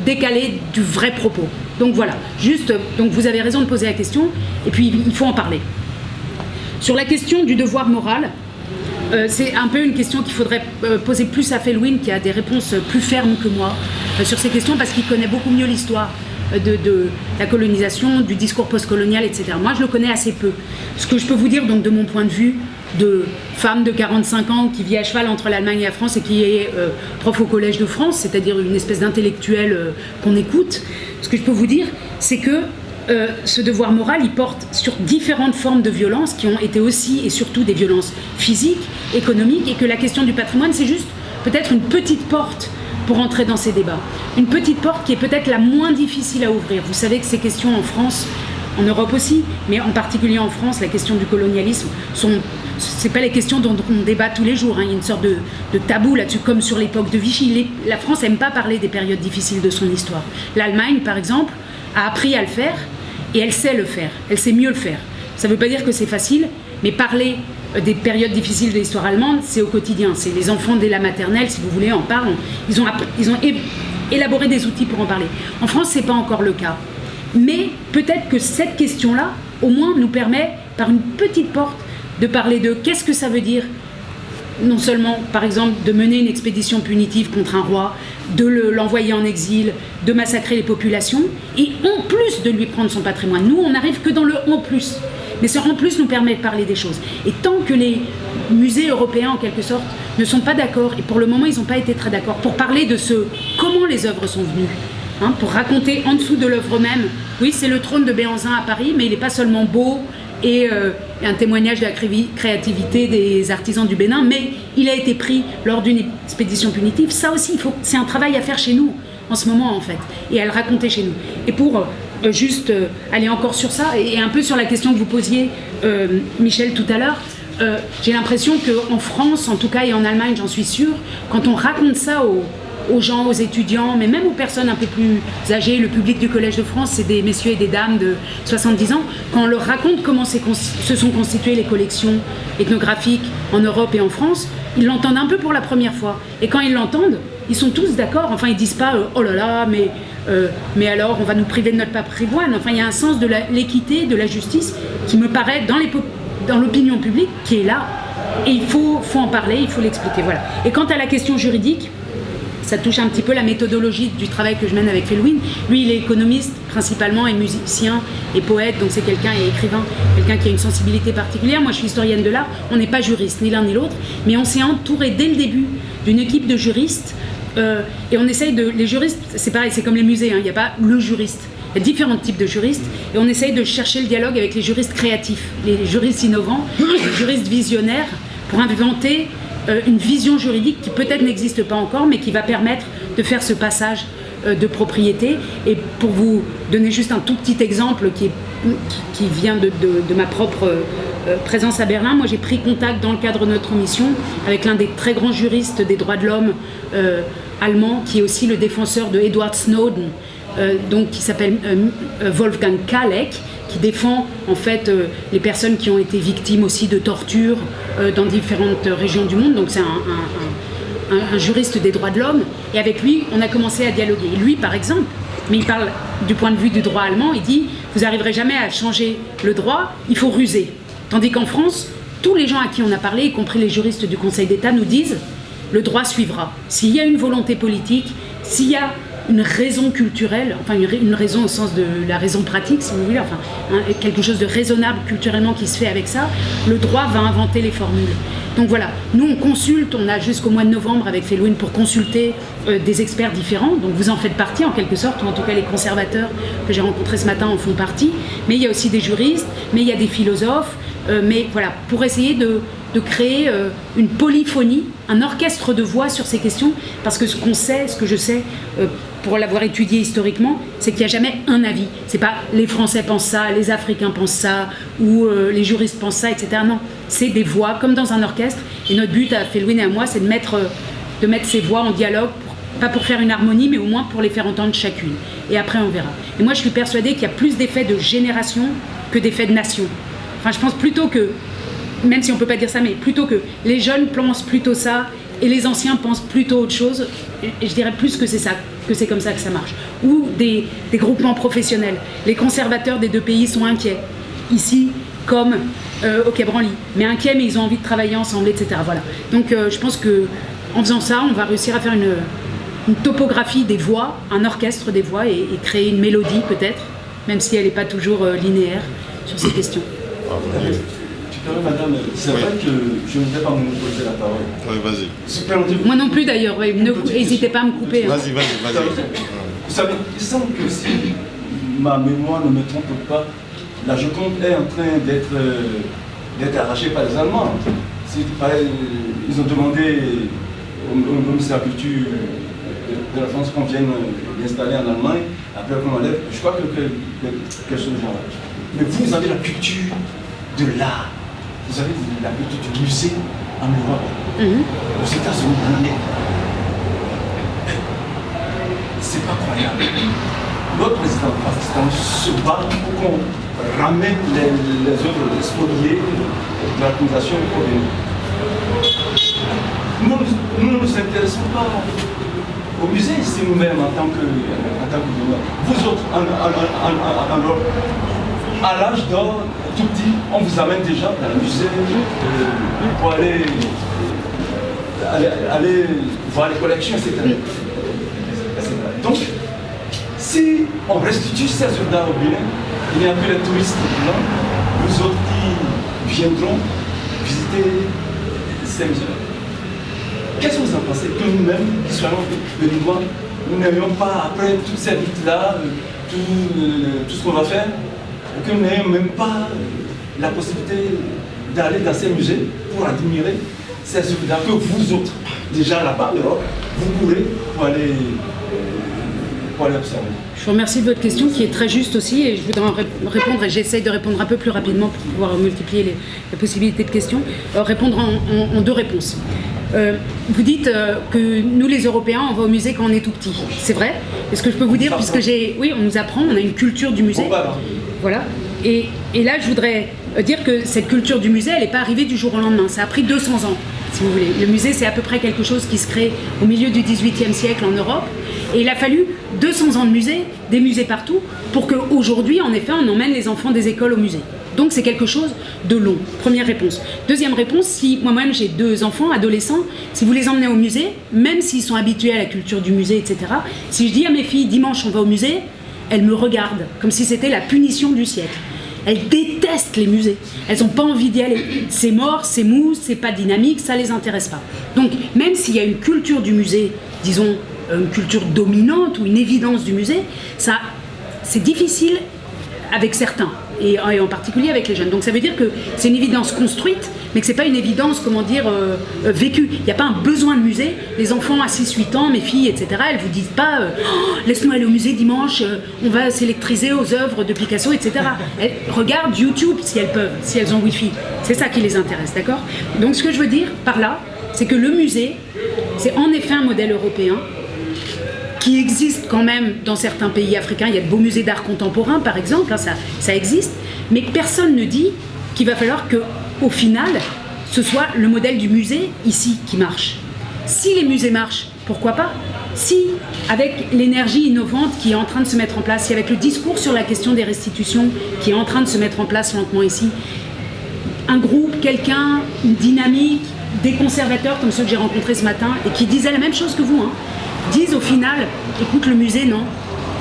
décalées du vrai propos. Donc voilà, juste, donc vous avez raison de poser la question, et puis il faut en parler. Sur la question du devoir moral, c'est un peu une question qu'il faudrait poser plus à Felwine, qui a des réponses plus fermes que moi sur ces questions, parce qu'il connaît beaucoup mieux l'histoire de la colonisation, du discours postcolonial, etc. Moi, je le connais assez peu. Ce que je peux vous dire, donc, de mon point de vue, de femme de 45 ans qui vit à cheval entre l'Allemagne et la France et qui est prof au Collège de France, c'est-à-dire une espèce d'intellectuel qu'on écoute, ce que je peux vous dire, c'est que ce devoir moral, il porte sur différentes formes de violences qui ont été aussi et surtout des violences physiques, économiques, et que la question du patrimoine, c'est juste peut-être une petite porte pour entrer dans ces débats. Une petite porte qui est peut-être la moins difficile à ouvrir. Vous savez que ces questions en France, en Europe aussi, mais en particulier en France, la question du colonialisme, c'est pas les questions dont on débat tous les jours. Il y a une sorte de tabou là-dessus, comme sur l'époque de Vichy. La France n'aime pas parler des périodes difficiles de son histoire. L'Allemagne, par exemple, a appris à le faire et elle sait le faire. Elle sait mieux le faire. Ça ne veut pas dire que c'est facile, mais parler des périodes difficiles de l'histoire allemande, c'est au quotidien. C'est les enfants dès la maternelle, si vous voulez, en parlent. Ils ont élaboré des outils pour en parler. En France, ce n'est pas encore le cas. Mais peut-être que cette question-là, au moins, nous permet, par une petite porte, de parler de qu'est-ce que ça veut dire, non seulement, par exemple, de mener une expédition punitive contre un roi, de l'envoyer en exil, de massacrer les populations, et en plus de lui prendre son patrimoine. Nous, on n'arrive que dans le en plus. Mais ce en plus nous permet de parler des choses. Et tant que les musées européens, en quelque sorte, ne sont pas d'accord, et pour le moment, ils n'ont pas été très d'accord, pour parler de comment les œuvres sont venues, pour raconter en dessous de l'œuvre même. Oui, c'est le trône de Béhanzin à Paris, mais il n'est pas seulement beau et un témoignage de la créativité des artisans du Bénin, mais il a été pris lors d'une expédition punitive. Ça aussi, c'est un travail à faire chez nous, en ce moment, en fait, et à le raconter chez nous. Et pour juste aller encore sur ça, et un peu sur la question que vous posiez, Michel, tout à l'heure, j'ai l'impression qu'en France, en tout cas, et en Allemagne, j'en suis sûre, quand on raconte ça aux gens, aux étudiants, mais même aux personnes un peu plus âgées, le public du Collège de France, c'est des messieurs et des dames de 70 ans, quand on leur raconte comment se sont constituées les collections ethnographiques en Europe et en France, ils l'entendent un peu pour la première fois. Et quand ils l'entendent, ils sont tous d'accord, enfin ils disent pas oh là là, mais alors on va nous priver de notre patrimoine. Enfin il y a un sens de l'équité, de la justice qui me paraît dans l'opinion publique qui est là, et il faut en parler, il faut l'expliquer. Voilà. Et quant à la question juridique, ça touche un petit peu la méthodologie du travail que je mène avec Felwine. Lui, il est économiste principalement et musicien et poète, donc c'est quelqu'un et écrivain, quelqu'un qui a une sensibilité particulière. Moi, je suis historienne de l'art. On n'est pas juriste, ni l'un ni l'autre, mais on s'est entouré dès le début d'une équipe de juristes et on essaye les juristes, c'est pareil, c'est comme les musées, il n'y a pas le juriste. Il y a différents types de juristes et on essaye de chercher le dialogue avec les juristes créatifs, les juristes innovants, les juristes visionnaires pour inventer une vision juridique qui peut-être n'existe pas encore, mais qui va permettre de faire ce passage de propriété. Et pour vous donner juste un tout petit exemple qui vient de ma propre présence à Berlin, moi j'ai pris contact dans le cadre de notre mission avec l'un des très grands juristes des droits de l'homme allemands, qui est aussi le défenseur de Edward Snowden, donc qui s'appelle Wolfgang Kalek, qui défend en fait les personnes qui ont été victimes aussi de torture dans différentes régions du monde. Donc c'est un juriste des droits de l'homme. Et avec lui, on a commencé à dialoguer. Et lui, par exemple, mais il parle du point de vue du droit allemand, il dit « Vous n'arriverez jamais à changer le droit, il faut ruser ». Tandis qu'en France, tous les gens à qui on a parlé, y compris les juristes du Conseil d'État, nous disent « Le droit suivra ». S'il y a une volonté politique, s'il y a une raison culturelle, enfin une raison au sens de la raison pratique, si vous voulez, enfin quelque chose de raisonnable culturellement qui se fait avec ça, le droit va inventer les formules. Donc voilà, nous on consulte, on a jusqu'au mois de novembre avec Felwine pour consulter des experts différents, donc vous en faites partie en quelque sorte, ou en tout cas les conservateurs que j'ai rencontrés ce matin en font partie, mais il y a aussi des juristes, mais il y a des philosophes, mais voilà, pour essayer de créer une polyphonie, un orchestre de voix sur ces questions, parce que ce que je sais, pour l'avoir étudié historiquement, c'est qu'il n'y a jamais un avis. C'est pas les Français pensent ça, les Africains pensent ça, ou les juristes pensent ça, etc. Non, c'est des voix, comme dans un orchestre, et notre but à Felwine et à moi, c'est de mettre ces voix en dialogue, pas pour faire une harmonie, mais au moins pour les faire entendre chacune. Et après, on verra. Et moi, je suis persuadée qu'il y a plus d'effets de génération que d'effets de nation. Enfin, je pense plutôt que, même si on ne peut pas dire ça, mais plutôt que les jeunes pensent plutôt ça et les anciens pensent plutôt autre chose, et je dirais plus que c'est ça, que c'est comme ça que ça marche. Ou des groupements professionnels. Les conservateurs des deux pays sont inquiets, ici comme au Quai Branly, mais inquiets, mais ils ont envie de travailler ensemble, etc. Voilà. Donc je pense qu'en faisant ça, on va réussir à faire une topographie des voix, un orchestre des voix, et créer une mélodie peut-être, même si elle n'est pas toujours linéaire sur ces questions. Madame, c'est vrai que je ne vais pas me poser la parole. Oui, vas-y. Moi non plus d'ailleurs, n'hésitez pas à me couper. Vas-y. Vous savez, il semble que si ma mémoire ne me trompe pas, la Joconde est en train d'être arrachée par les Allemands. Ils ont demandé au ministère de la Culture de la France qu'on vienne d'installer en Allemagne, après qu'on enlève, je crois que quelque chose de genre. Mais vous avez la culture de l'art, vous avez la culture du musée en Europe, aux États-Unis, en Amérique. C'est pas croyable. Notre président Pakistan se bat pour qu'on ramène les œuvres spoliées de la colonisation au Bénin. Nous ne nous intéressons pas au musée ici nous-mêmes en tant que Béninois. Vous autres, à l'âge d'or, tout petit, on vous amène déjà dans le musée pour aller voir les collections, etc. Donc, si on restitue ces œuvres d'art au Bénin, il n'y a plus les touristes blancs, nous autres qui viendront visiter ces musées. Qu'est-ce que vous en pensez? Que nous-mêmes, qui soyons béninois, nous n'ayons pas, après toutes ces rites-là, tout ce qu'on va faire, que nous n'ayons même pas la possibilité d'aller dans ces musées pour admirer ces œuvres d'art que vous autres, déjà là-bas, l'Europe, vous pourrez pour aller observer. Je vous remercie de votre question qui est très juste aussi et je voudrais en répondre et j'essaye de répondre un peu plus rapidement pour pouvoir multiplier les possibilités de questions. Répondre en deux réponses. Vous dites que nous les Européens on va au musée quand on est tout petit. C'est vrai. Est-ce que je peux vous dire puisque oui on nous apprend, on a une culture du musée. Voilà. Et là je voudrais dire que cette culture du musée elle n'est pas arrivée du jour au lendemain. Ça a pris 200 ans. Si vous voulez. Le musée, c'est à peu près quelque chose qui se crée au milieu du XVIIIe siècle en Europe. Et il a fallu 200 ans de musées, des musées partout, pour qu'aujourd'hui, en effet, on emmène les enfants des écoles au musée. Donc c'est quelque chose de long. Première réponse. Deuxième réponse, si moi-même j'ai 2 enfants, adolescents, si vous les emmenez au musée, même s'ils sont habitués à la culture du musée, etc., si je dis à mes filles, dimanche on va au musée, elles me regardent, comme si c'était la punition du siècle. Elles détestent les musées. Elles n'ont pas envie d'y aller. C'est mort, c'est mou, c'est pas dynamique, ça les intéresse pas. Donc, même s'il y a une culture du musée, disons, une culture dominante ou une évidence du musée, c'est difficile avec certains, et en particulier avec les jeunes. Donc ça veut dire que c'est une évidence construite, mais que c'est pas une évidence, vécue. Il n'y a pas un besoin de musée. Les enfants à 6-8 ans, mes filles, etc., elles vous disent pas laisse-nous aller au musée dimanche, on va s'électriser aux œuvres de Picasso, etc. Elles regardent YouTube si elles peuvent, si elles ont Wi-Fi. C'est ça qui les intéresse, d'accord? Donc ce que je veux dire par là, c'est que le musée, c'est en effet un modèle européen qui existe quand même dans certains pays africains. Il y a de beaux musées d'art contemporain, par exemple, hein, ça existe, mais personne ne dit qu'il va falloir qu'au final, ce soit le modèle du musée ici qui marche. Si les musées marchent, pourquoi pas? Si, avec l'énergie innovante qui est en train de se mettre en place, si avec le discours sur la question des restitutions qui est en train de se mettre en place lentement ici, un groupe, quelqu'un, une dynamique, des conservateurs comme ceux que j'ai rencontrés ce matin et qui disaient la même chose que vous, disent au final, écoute, le musée, non.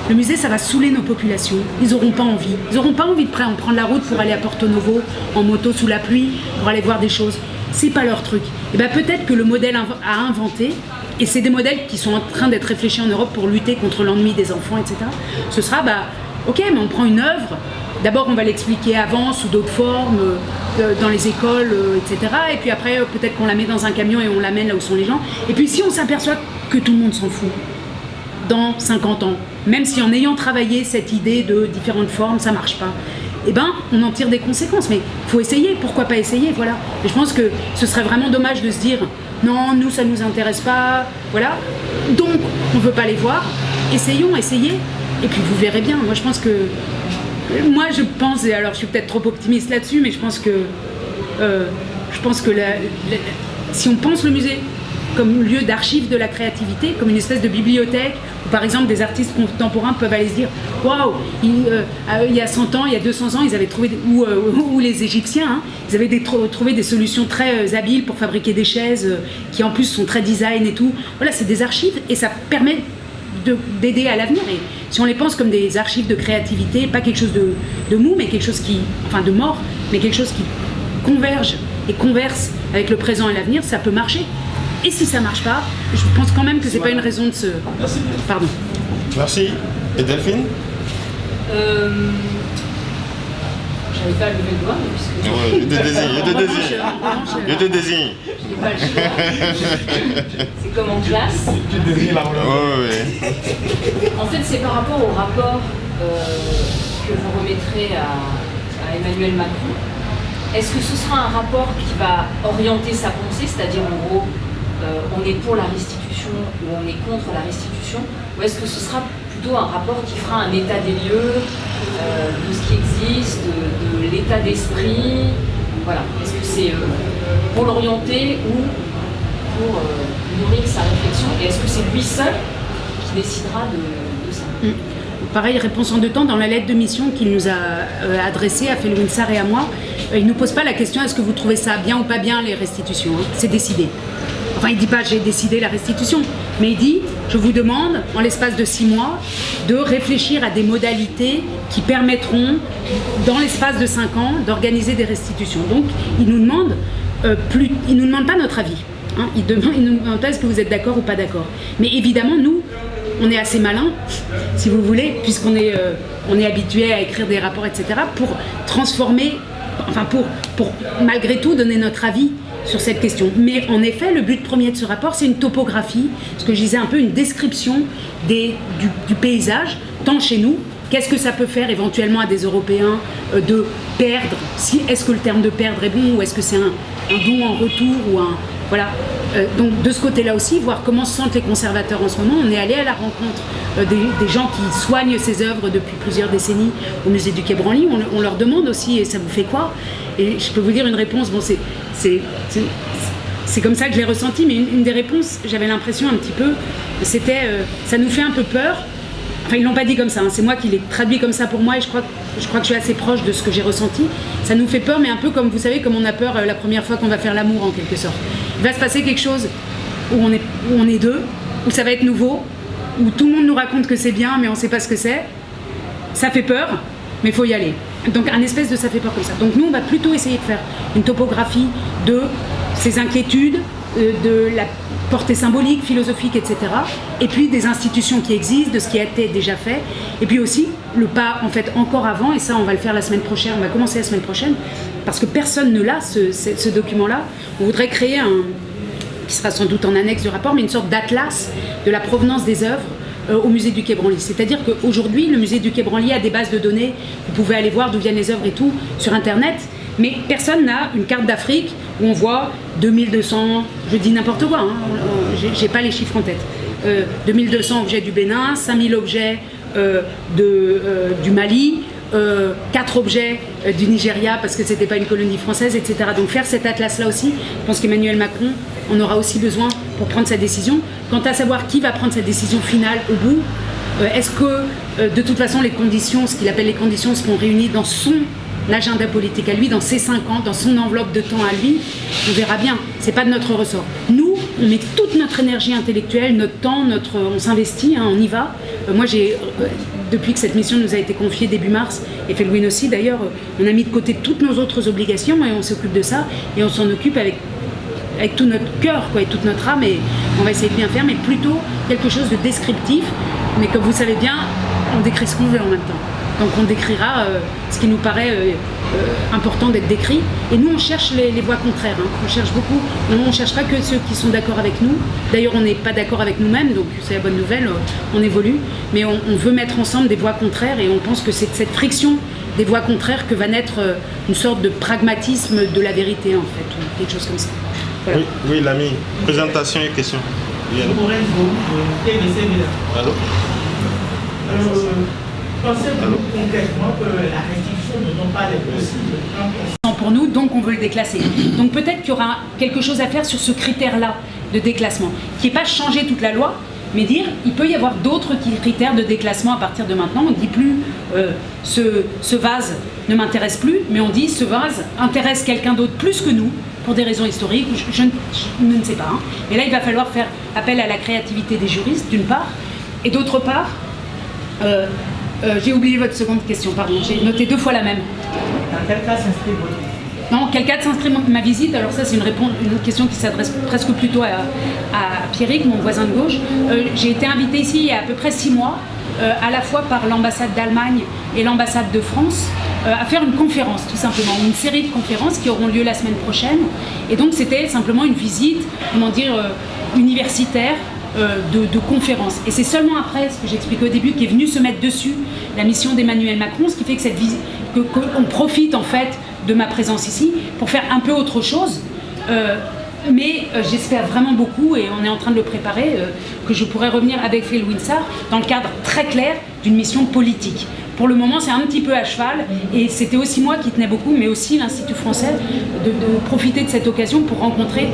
Le musée, ça va saouler nos populations. Ils n'auront pas envie. Ils n'auront pas envie de prendre la route pour aller à Porto Novo, en moto sous la pluie, pour aller voir des choses. C'est pas leur truc. Et bien peut-être que le modèle à inventer, et c'est des modèles qui sont en train d'être réfléchis en Europe pour lutter contre l'ennui des enfants, etc. Ce sera, ok, mais on prend une œuvre. D'abord, on va l'expliquer avant, sous d'autres formes, dans les écoles, etc. Et puis après, peut-être qu'on la met dans un camion et on l'amène là où sont les gens. Et puis si on s'aperçoit que tout le monde s'en fout, dans 50 ans, même si en ayant travaillé cette idée de différentes formes, ça marche pas, eh ben, on en tire des conséquences. Mais il faut essayer, pourquoi pas essayer, voilà. Et je pense que ce serait vraiment dommage de se dire, non, nous, ça nous intéresse pas, voilà. Donc, on veut pas les voir. Essayons, essayez. Et puis, vous verrez bien. Moi, je pense que... je pense, et alors je suis peut-être trop optimiste là-dessus, mais je pense que si on pense le musée comme lieu d'archives de la créativité, comme une espèce de bibliothèque, où par exemple des artistes contemporains peuvent aller se dire waouh, il y a 100 ans, il y a 200 ans, ils avaient trouvé, ou les Égyptiens, ils avaient trouvé des solutions très habiles pour fabriquer des chaises qui en plus sont très design et tout. Voilà, c'est des archives et ça permet d'aider à l'avenir. Et si on les pense comme des archives de créativité, pas quelque chose de mou, mais quelque chose de mort, mais quelque chose qui converge et converse avec le présent et l'avenir, ça peut marcher. Et si ça marche pas, je pense quand même que c'est pas une raison de se... Merci. Pardon. Merci. Et Delphine? J'allais n'arrive pas à lever le doigt, mais puisque... Ouais, je te désigne. Je n'ai pas le choix. C'est comme en classe. Tu désignes la En fait, c'est par rapport au rapport que vous remettrez à Emmanuel Macron. Est-ce que ce sera un rapport qui va orienter sa pensée, c'est-à-dire en gros, on est pour la restitution ou on est contre la restitution, ou est-ce que ce sera plutôt un rapport qui fera un état des lieux de ce qui existe, de l'état d'esprit, voilà. Est-ce que c'est pour l'orienter ou pour nourrir sa réflexion, et est-ce que c'est lui seul qui décidera de ça? Pareil, réponse en deux temps. Dans la lettre de mission qu'il nous a adressée à Felwine Sarr et à moi, il ne nous pose pas la question est-ce que vous trouvez ça bien ou pas bien les restitutions, hein. C'est décidé. Enfin, il ne dit pas j'ai décidé la restitution, mais il dit je vous demande, en l'espace de 6 mois, de réfléchir à des modalités qui permettront, dans l'espace de 5 ans, d'organiser des restitutions. Donc, il nous demande pas notre avis. Hein. Il nous demande pas est-ce que vous êtes d'accord ou pas d'accord. Mais évidemment, nous, on est assez malins, si vous voulez, puisqu'on est habitué à écrire des rapports, etc., pour transformer, enfin pour malgré tout donner notre avis sur cette question. Mais en effet, le but premier de ce rapport, c'est une topographie, ce que je disais un peu, une description du paysage, tant chez nous, qu'est-ce que ça peut faire éventuellement à des Européens de perdre, est-ce que le terme de perdre est bon, ou est-ce que c'est un don en retour, ou un... Voilà. Donc de ce côté-là aussi, voir comment se sentent les conservateurs en ce moment. On est allé à la rencontre des gens qui soignent ces œuvres depuis plusieurs décennies au musée du Quai Branly. On leur demande aussi, et ça vous fait quoi? Et je peux vous dire une réponse, bon c'est comme ça que je l'ai ressenti, mais une des réponses, j'avais l'impression un petit peu, c'était ça nous fait un peu peur. Enfin, ils l'ont pas dit comme ça, hein. C'est moi qui l'ai traduit comme ça pour moi, et je crois que je suis assez proche de ce que j'ai ressenti. Ça nous fait peur, mais un peu comme, vous savez, comme on a peur la première fois qu'on va faire l'amour, en quelque sorte. Il va se passer quelque chose où on est deux, où ça va être nouveau, où tout le monde nous raconte que c'est bien, mais on sait pas ce que c'est. Ça fait peur, mais il faut y aller. Donc un espèce de ça fait peur comme ça. Donc nous, on va plutôt essayer de faire une topographie de ces inquiétudes, de la portée symbolique, philosophique, etc. Et puis des institutions qui existent, de ce qui a été déjà fait. Et puis aussi, le pas, en fait, encore avant, et ça, on va le faire la semaine prochaine, on va commencer la semaine prochaine, parce que personne ne l'a, ce document-là. On voudrait créer qui sera sans doute en annexe du rapport, mais une sorte d'atlas de la provenance des œuvres au musée du Quai Branly. C'est-à-dire qu'aujourd'hui, le musée du Quai Branly a des bases de données, vous pouvez aller voir d'où viennent les œuvres et tout, sur Internet, mais personne n'a une carte d'Afrique où on voit 2200, je dis n'importe quoi, hein, j'ai pas les chiffres en tête, 2200 objets du Bénin, 5000 objets du Mali, 4 objets du Nigeria parce que c'était pas une colonie française, etc. Donc faire cet atlas-là aussi, je pense qu'Emmanuel Macron en aura aussi besoin pour prendre sa décision. Quant à savoir qui va prendre sa décision finale au bout, est-ce que de toute façon les conditions, ce qu'il appelle les conditions, seront réunies dans son agenda politique à lui, dans ses 5 ans, dans son enveloppe de temps à lui, on verra bien, c'est pas de notre ressort. Nous, on met toute notre énergie intellectuelle, notre temps, on s'investit, hein, on y va. Moi depuis que cette mission nous a été confiée début mars, et Felwine aussi d'ailleurs, on a mis de côté toutes nos autres obligations et on s'occupe de ça, et on s'en occupe avec tout notre cœur, quoi, et toute notre âme, et on va essayer de bien faire, mais plutôt quelque chose de descriptif, mais comme vous savez bien, on décrit ce qu'on veut en même temps. Donc on décrira ce qui nous paraît important d'être décrit. Et nous, on cherche les voies contraires. Hein. On cherche beaucoup. On ne cherche pas que ceux qui sont d'accord avec nous. D'ailleurs, on n'est pas d'accord avec nous-mêmes, donc c'est la bonne nouvelle, on évolue. Mais on veut mettre ensemble des voies contraires et on pense que c'est de cette friction des voies contraires que va naître une sorte de pragmatisme de la vérité, en fait, ou quelque chose comme ça. Voilà. Oui, l'ami. Présentation et questions. Oui, allô. Allô. Pensez-vous concrètement que la restitution ne donne pas les possibles pour nous, donc on veut le déclasser. Donc peut-être qu'il y aura quelque chose à faire sur ce critère-là de déclassement, qui n'est pas changer toute la loi, mais dire il peut y avoir d'autres critères de déclassement à partir de maintenant. On ne dit plus ce vase ne m'intéresse plus, mais on dit ce vase intéresse quelqu'un d'autre plus que nous, pour des raisons historiques, je ne sais pas. Hein. Mais là, il va falloir faire appel à la créativité des juristes, d'une part, et d'autre part, j'ai oublié votre seconde question, pardon, j'ai noté 2 fois la même. Dans quel cas s'inscrit votre visite? Non, quel cas s'inscrit ma visite? Alors ça, c'est une question qui s'adresse presque plutôt à Pierrick, mon voisin de gauche. J'ai été invitée ici il y a à peu près 6 mois, à la fois par l'ambassade d'Allemagne et l'ambassade de France, à faire une conférence, tout simplement, une série de conférences qui auront lieu la semaine prochaine. Et donc c'était simplement une visite, universitaire de conférences. Et c'est seulement après, ce que j'expliquais au début, qui est venu se mettre dessus la mission d'Emmanuel Macron, ce qui fait que cette visite, qu'on profite en fait de ma présence ici pour faire un peu autre chose. Mais j'espère vraiment beaucoup, et on est en train de le préparer, que je pourrai revenir avec Phil Winsor dans le cadre très clair d'une mission politique. Pour le moment, c'est un petit peu à cheval, et c'était aussi moi qui tenais beaucoup, mais aussi l'Institut français, de profiter de cette occasion pour rencontrer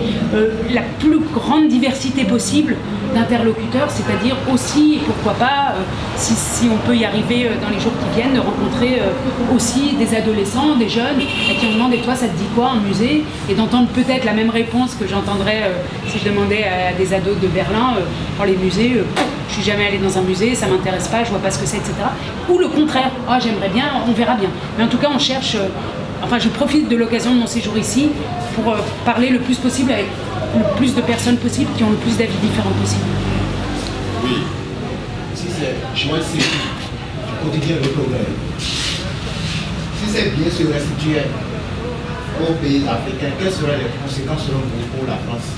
la plus grande diversité possible d'interlocuteurs, c'est-à-dire aussi, et pourquoi pas, si on peut y arriver dans les jours qui viennent, de rencontrer aussi des adolescents, des jeunes, à qui on demande, et toi, ça te dit quoi, un musée? Et d'entendre peut-être la même réponse que j'entendrais si je demandais à des ados de Berlin, pour les musées, je suis jamais allée dans un musée, ça m'intéresse pas, je vois pas ce que c'est, etc. Ou le contraire, j'aimerais bien, on verra bien. Mais en tout cas, on cherche, je profite de l'occasion de mon séjour ici pour parler le plus possible avec le plus de personnes possibles qui ont le plus d'avis différents possible. Oui. Si c'est choisi du quotidien de progrès, si ces biens se restituaient aux pays africains, quelles seraient les conséquences selon vous pour la France?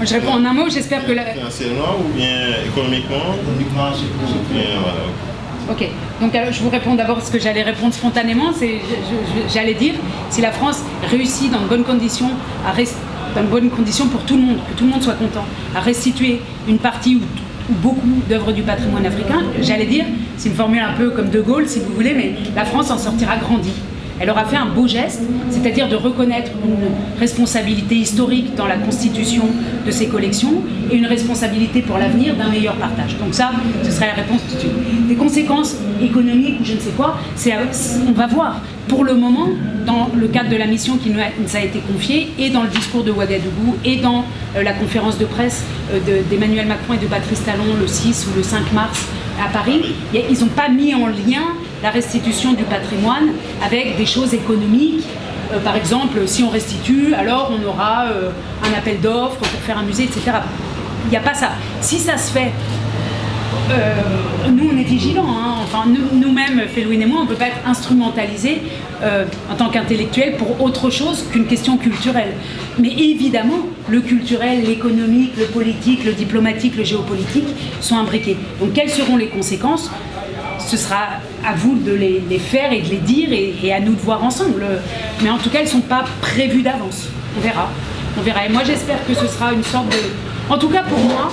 Je réponds en un mot, j'espère que Financièrement ou bien économiquement? Économiquement, c'est Bien, voilà. Ok, donc je vous réponds d'abord ce que j'allais répondre spontanément, j'allais dire, si la France réussit dans de bonnes conditions, dans de bonnes conditions pour tout le monde, que tout le monde soit content, à restituer une partie ou beaucoup d'œuvres du patrimoine africain, j'allais dire, c'est une formule un peu comme De Gaulle si vous voulez, mais la France en sortira grandie. Elle aura fait un beau geste, c'est-à-dire de reconnaître une responsabilité historique dans la constitution de ses collections et une responsabilité pour l'avenir d'un meilleur partage. Donc ça, ce serait la réponse tout de suite. Des conséquences économiques ou je ne sais quoi, on va voir. Pour le moment, dans le cadre de la mission qui nous a été confiée, et dans le discours de Ouagadougou, et dans la conférence de presse d'Emmanuel Macron et de Patrice Talon le 6 ou le 5 mars à Paris, ils n'ont pas mis en lien la restitution du patrimoine avec des choses économiques. Par exemple, si on restitue, alors on aura un appel d'offres pour faire un musée, etc. Il n'y a pas ça. Si ça se fait, nous on est vigilants, nous-mêmes, Félouine et moi, on ne peut pas être instrumentalisés en tant qu'intellectuels pour autre chose qu'une question culturelle. Mais évidemment, le culturel, l'économique, le politique, le diplomatique, le géopolitique sont imbriqués. Donc quelles seront les conséquences ? Ce sera à vous de les faire et de les dire et à nous de voir ensemble. Mais en tout cas, elles ne sont pas prévues d'avance. On verra. On verra. Et moi, j'espère que ce sera une sorte de... En tout cas, pour moi,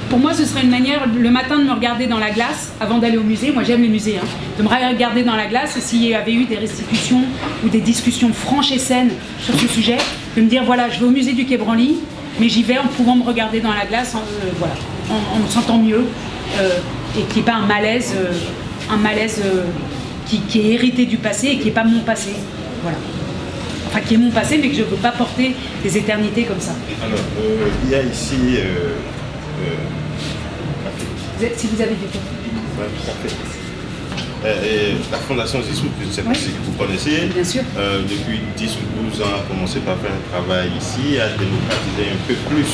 pour moi, ce serait une manière, le matin, de me regarder dans la glace avant d'aller au musée. Moi, j'aime les musées. De me regarder dans la glace et s'il y avait eu des restitutions ou des discussions franches et saines sur ce sujet, de me dire, voilà, je vais au musée du Quai Branly, mais j'y vais en pouvant me regarder dans la glace, en me sentant mieux. Et qui n'est pas un malaise qui est hérité du passé et qui n'est pas mon passé. Voilà. Enfin, qui est mon passé, mais que je ne veux pas porter des éternités comme ça. Alors, il y a ici... Si vous avez des questions. Ouais, tout à fait. La Fondation Zissou, je ne sais pas si vous connaissez, bien sûr. Depuis 10 ou 12 ans, a commencé par faire un travail ici, à démocratiser un peu plus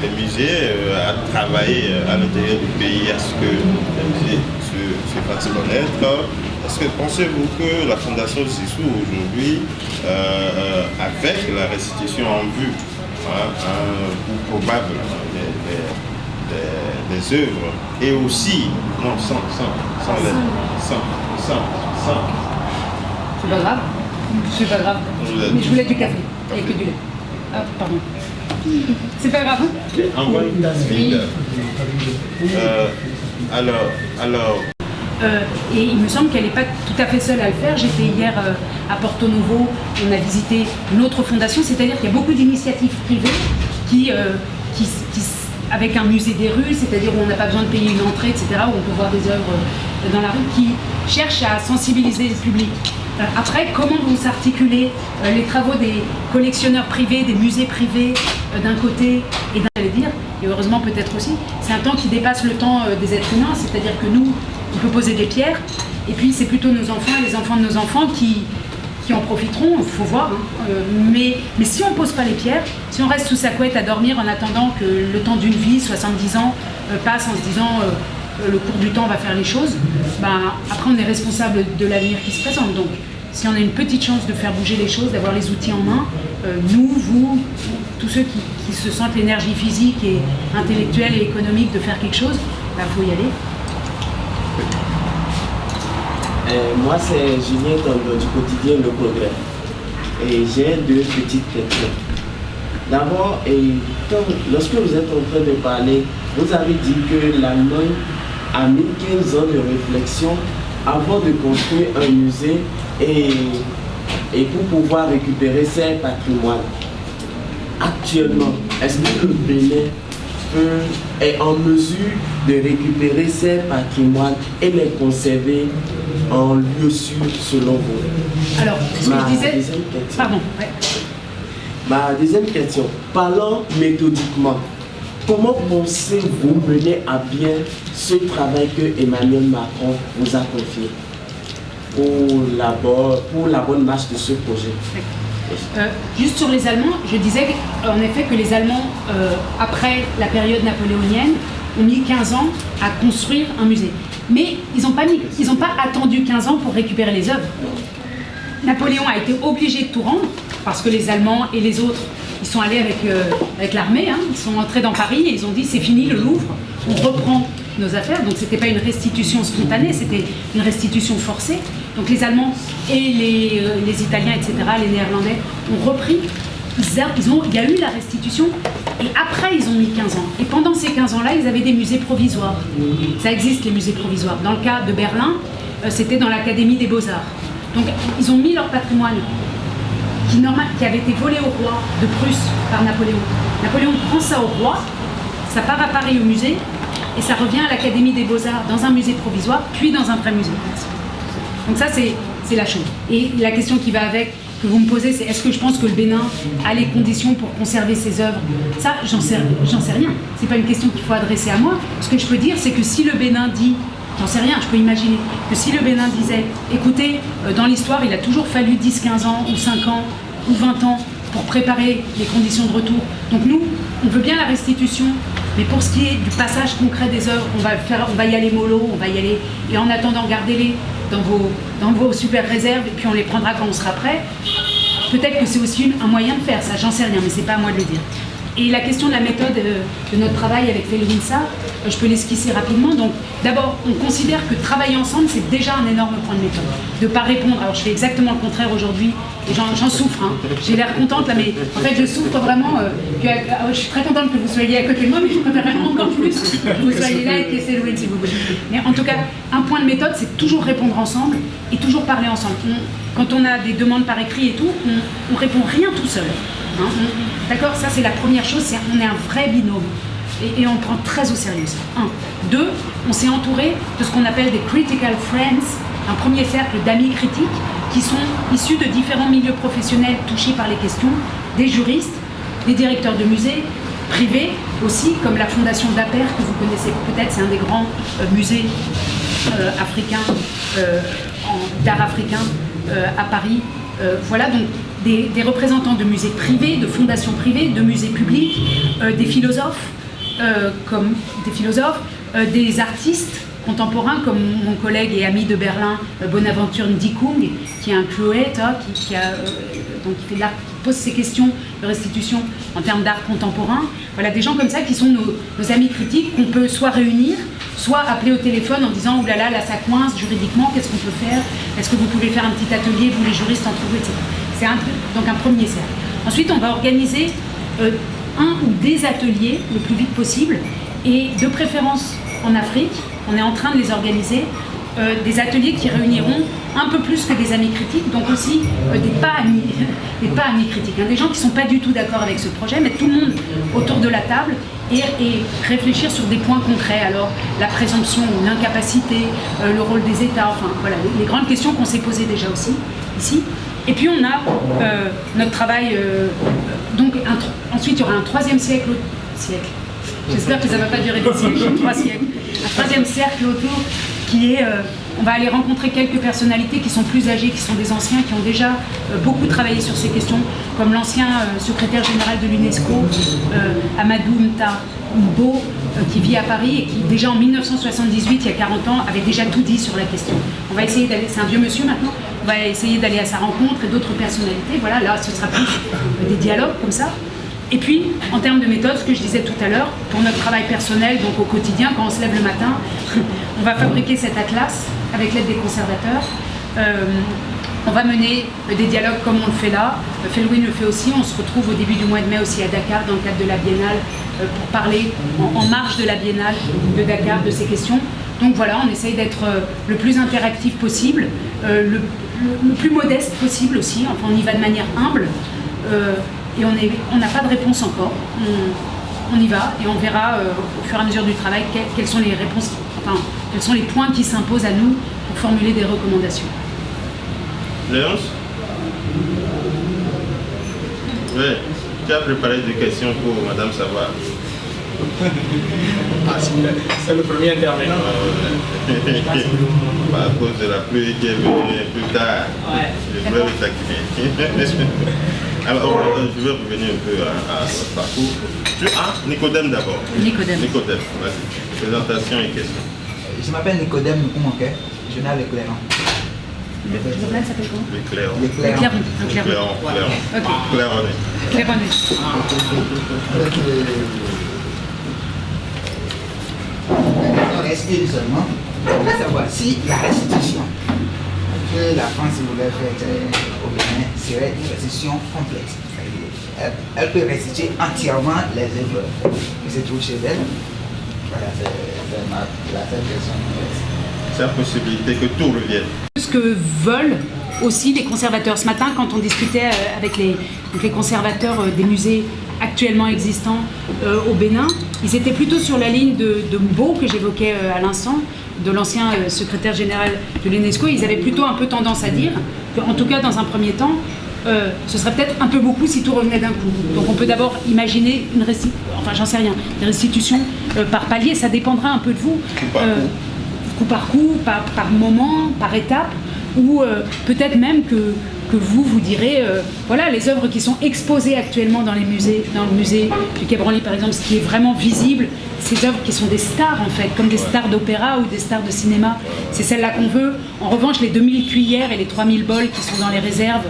les musées, à travailler à l'intérieur du pays, à ce que les musées se fassent connaître. Est-ce que pensez-vous que la Fondation Zissou aujourd'hui, avec la restitution en vue, ou probable des œuvres, et aussi, non, sans. C'est pas grave. C'est pas grave. Mais je voulais du café, et que du lait. Ah, pardon. C'est pas grave. Envoie une tasse vide. Alors. Et il me semble qu'elle n'est pas tout à fait seule à le faire. J'étais hier à Porto Novo, on a visité une autre fondation, c'est-à-dire qu'il y a beaucoup d'initiatives privées qui avec un musée des rues, c'est-à-dire où on n'a pas besoin de payer une entrée, etc., où on peut voir des œuvres dans la rue, qui cherchent à sensibiliser le public. Après, comment vont s'articuler les travaux des collectionneurs privés, des musées privés d'un côté et d'un j'allais dire, et heureusement peut-être aussi, c'est un temps qui dépasse le temps des êtres humains, c'est-à-dire que nous, on peut poser des pierres, et puis c'est plutôt nos enfants et les enfants de nos enfants qui en profiteront, il faut voir. Mais si on ne pose pas les pierres, si on reste sous sa couette à dormir en attendant que le temps d'une vie, 70 ans, passe en se disant le cours du temps va faire les choses, après on est responsable de l'avenir qui se présente. Donc si on a une petite chance de faire bouger les choses, d'avoir les outils en main, nous, vous, tous ceux qui se sentent l'énergie physique et intellectuelle et économique de faire quelque chose, faut y aller. Moi, c'est Julien Tondo du quotidien Le Progrès. Et j'ai 2 petites questions. D'abord, lorsque vous êtes en train de parler, vous avez dit que l'Allemagne a mis 15 ans de réflexion avant de construire un musée et pour pouvoir récupérer ses patrimoines. Actuellement, est-ce que le Bénin est en mesure de récupérer ses patrimoines et les conserver en lieu sûr selon vous? Alors, ce que je disais... Pardon. Ouais. Ma deuxième question, parlant méthodiquement, comment pensez-vous mener à bien ce travail que Emmanuel Macron vous a confié pour la bonne marche de ce projet? Juste sur les Allemands, je disais en effet que les Allemands, après la période napoléonienne, ont mis 15 ans à construire un musée. Mais ils n'ont pas attendu 15 ans pour récupérer les œuvres. Napoléon a été obligé de tout rendre, parce que les Allemands et les autres, ils sont allés avec l'armée, ils sont entrés dans Paris et ils ont dit c'est fini le Louvre, on reprend nos affaires. Donc c'était pas une restitution spontanée, c'était une restitution forcée. Donc les Allemands et les Italiens, etc., les Néerlandais ont repris. Il y a eu la restitution et après ils ont mis 15 ans. Et pendant ces 15 ans-là, ils avaient des musées provisoires. Ça existe les musées provisoires. Dans le cas de Berlin, c'était dans l'Académie des Beaux-Arts. Donc ils ont mis leur patrimoine qui avait été volé au roi de Prusse par Napoléon. Napoléon prend ça au roi, ça part à Paris au musée et ça revient à l'Académie des Beaux-Arts dans un musée provisoire, puis dans un vrai musée. Donc ça c'est la chose. Et la question qui va avec, que vous me posez, c'est est-ce que je pense que le Bénin a les conditions pour conserver ses œuvres? Ça, j'en sais rien. C'est pas une question qu'il faut adresser à moi. Ce que je peux dire, c'est que si le Bénin dit, j'en sais rien, je peux imaginer, que si le Bénin disait, écoutez, dans l'histoire, il a toujours fallu 10, 15 ans, ou 5 ans, ou 20 ans pour préparer les conditions de retour. Donc nous, on veut bien la restitution, mais pour ce qui est du passage concret des œuvres, on va y aller mollo, on va y aller, et en attendant, gardez-les dans vos super réserves, et puis on les prendra quand on sera prêt. Peut-être que c'est aussi un moyen de faire ça, j'en sais rien, mais c'est pas à moi de le dire. Et la question de la méthode de notre travail avec Felwinsa, je peux l'esquisser rapidement. Donc d'abord, on considère que travailler ensemble, c'est déjà un énorme point de méthode. De ne pas répondre, alors je fais exactement le contraire aujourd'hui, et j'en souffre, j'ai l'air contente là, mais en fait je souffre vraiment, je suis très contente que vous soyez à côté de moi, mais je préférerais encore plus que vous soyez là et que Felwin si vous voulez. Mais en tout cas, un point de méthode, c'est toujours répondre ensemble et toujours parler ensemble. Quand on a des demandes par écrit et tout, on répond rien tout seul. D'accord, ça c'est la première chose, on est un vrai binôme et on prend très au sérieux ça. 1. 2, on s'est entouré de ce qu'on appelle des critical friends, un premier cercle d'amis critiques qui sont issus de différents milieux professionnels touchés par les questions, des juristes, des directeurs de musées, privés aussi, comme la fondation d'Aper que vous connaissez peut-être, c'est un des grands musées africains, d'art africain à Paris. Voilà donc des représentants de musées privés, de fondations privées, de musées publics, des philosophes, des artistes contemporains comme mon collègue et ami de Berlin, Bonaventure Ndikung, qui est un poète, qui fait de l'art, qui pose ces questions de restitution en termes d'art contemporain. Voilà, des gens comme ça qui sont nos amis critiques qu'on peut soit réunir, soit appeler au téléphone en disant « oulala, là ça coince juridiquement, qu'est-ce qu'on peut faire? Est-ce que vous pouvez faire un petit atelier, vous les juristes entre vous, etc. » C'est donc un premier cercle. Ensuite, on va organiser un ou des ateliers le plus vite possible, et de préférence en Afrique, on est en train de les organiser, des ateliers qui réuniront un peu plus que des amis critiques, donc aussi des pas amis critiques, des gens qui ne sont pas du tout d'accord avec ce projet, mettre tout le monde autour de la table et réfléchir sur des points concrets. Alors la présomption ou l'incapacité, le rôle des États, enfin voilà, les grandes questions qu'on s'est posées déjà aussi ici. Et puis on a notre travail, ensuite il y aura un troisième siècle. J'espère que ça ne va pas durer des siècles, 3 siècles. Un troisième cercle autour qui est, on va aller rencontrer quelques personnalités qui sont plus âgées, qui sont des anciens, qui ont déjà beaucoup travaillé sur ces questions, comme l'ancien secrétaire général de l'UNESCO, Amadou Mta Mbo, qui vit à Paris et qui déjà en 1978, il y a 40 ans, avait déjà tout dit sur la question. On va essayer d'aller, c'est un vieux monsieur maintenant, on va essayer d'aller à sa rencontre et d'autres personnalités. Voilà, là ce sera plus des dialogues comme ça. Et puis, en termes de méthode, ce que je disais tout à l'heure, pour notre travail personnel, donc au quotidien, quand on se lève le matin, on va fabriquer cet atlas avec l'aide des conservateurs. On va mener des dialogues comme on le fait là. Felwine le fait aussi. On se retrouve au début du mois de mai aussi à Dakar dans le cadre de la Biennale pour parler en marge de la Biennale de Dakar de ces questions. Donc voilà, on essaye d'être le plus interactif possible, le plus modeste possible aussi. Enfin, on y va de manière humble. Et on n'a pas de réponse encore. On y va et on verra au fur et à mesure du travail quelles sont les réponses, enfin, quels sont les points qui s'imposent à nous pour formuler des recommandations. Léonce? Oui, tu as préparé des questions pour Madame Savard. C'est le premier intervenant. À cause de la pluie qui est venue plus tard, je vais le taquiner. Alors, je vais revenir un peu à votre parcours. Nicodème d'abord. Nicodème. Nicodème, vas-y. Présentation et questions. Je m'appelle Nicodème Nkoumouké, je viens avec l'éclairant. Le plat s'appelle comment? L'éclairant. L'éclairant. Ok. Claironné. Claironné. On reste seulement. On va savoir si la restitution que la France voulait faire au Bénin serait une restitution complexe. Elle peut restituer entièrement les œuvres qui se trouvent chez elle. Voilà, c'est la seule question. C'est la possibilité que tout revienne. Ce que veulent aussi les conservateurs. Ce matin, quand on discutait avec les conservateurs des musées actuellement existants au Bénin, ils étaient plutôt sur la ligne de Mbo que j'évoquais à l'instant, de l'ancien secrétaire général de l'UNESCO. Ils avaient plutôt un peu tendance à dire qu'en tout cas dans un premier temps, ce serait peut-être un peu beaucoup si tout revenait d'un coup. Donc on peut d'abord imaginer des restitutions par palier, ça dépendra un peu de vous. Coup par coup, par moment, par étape, ou peut-être même que vous direz, voilà, les œuvres qui sont exposées actuellement dans le musée du Quai Branly par exemple, ce qui est vraiment visible, ces œuvres qui sont des stars en fait, comme des stars d'opéra ou des stars de cinéma, c'est celles-là qu'on veut. En revanche, les 2000 cuillères et les 3000 bols qui sont dans les réserves,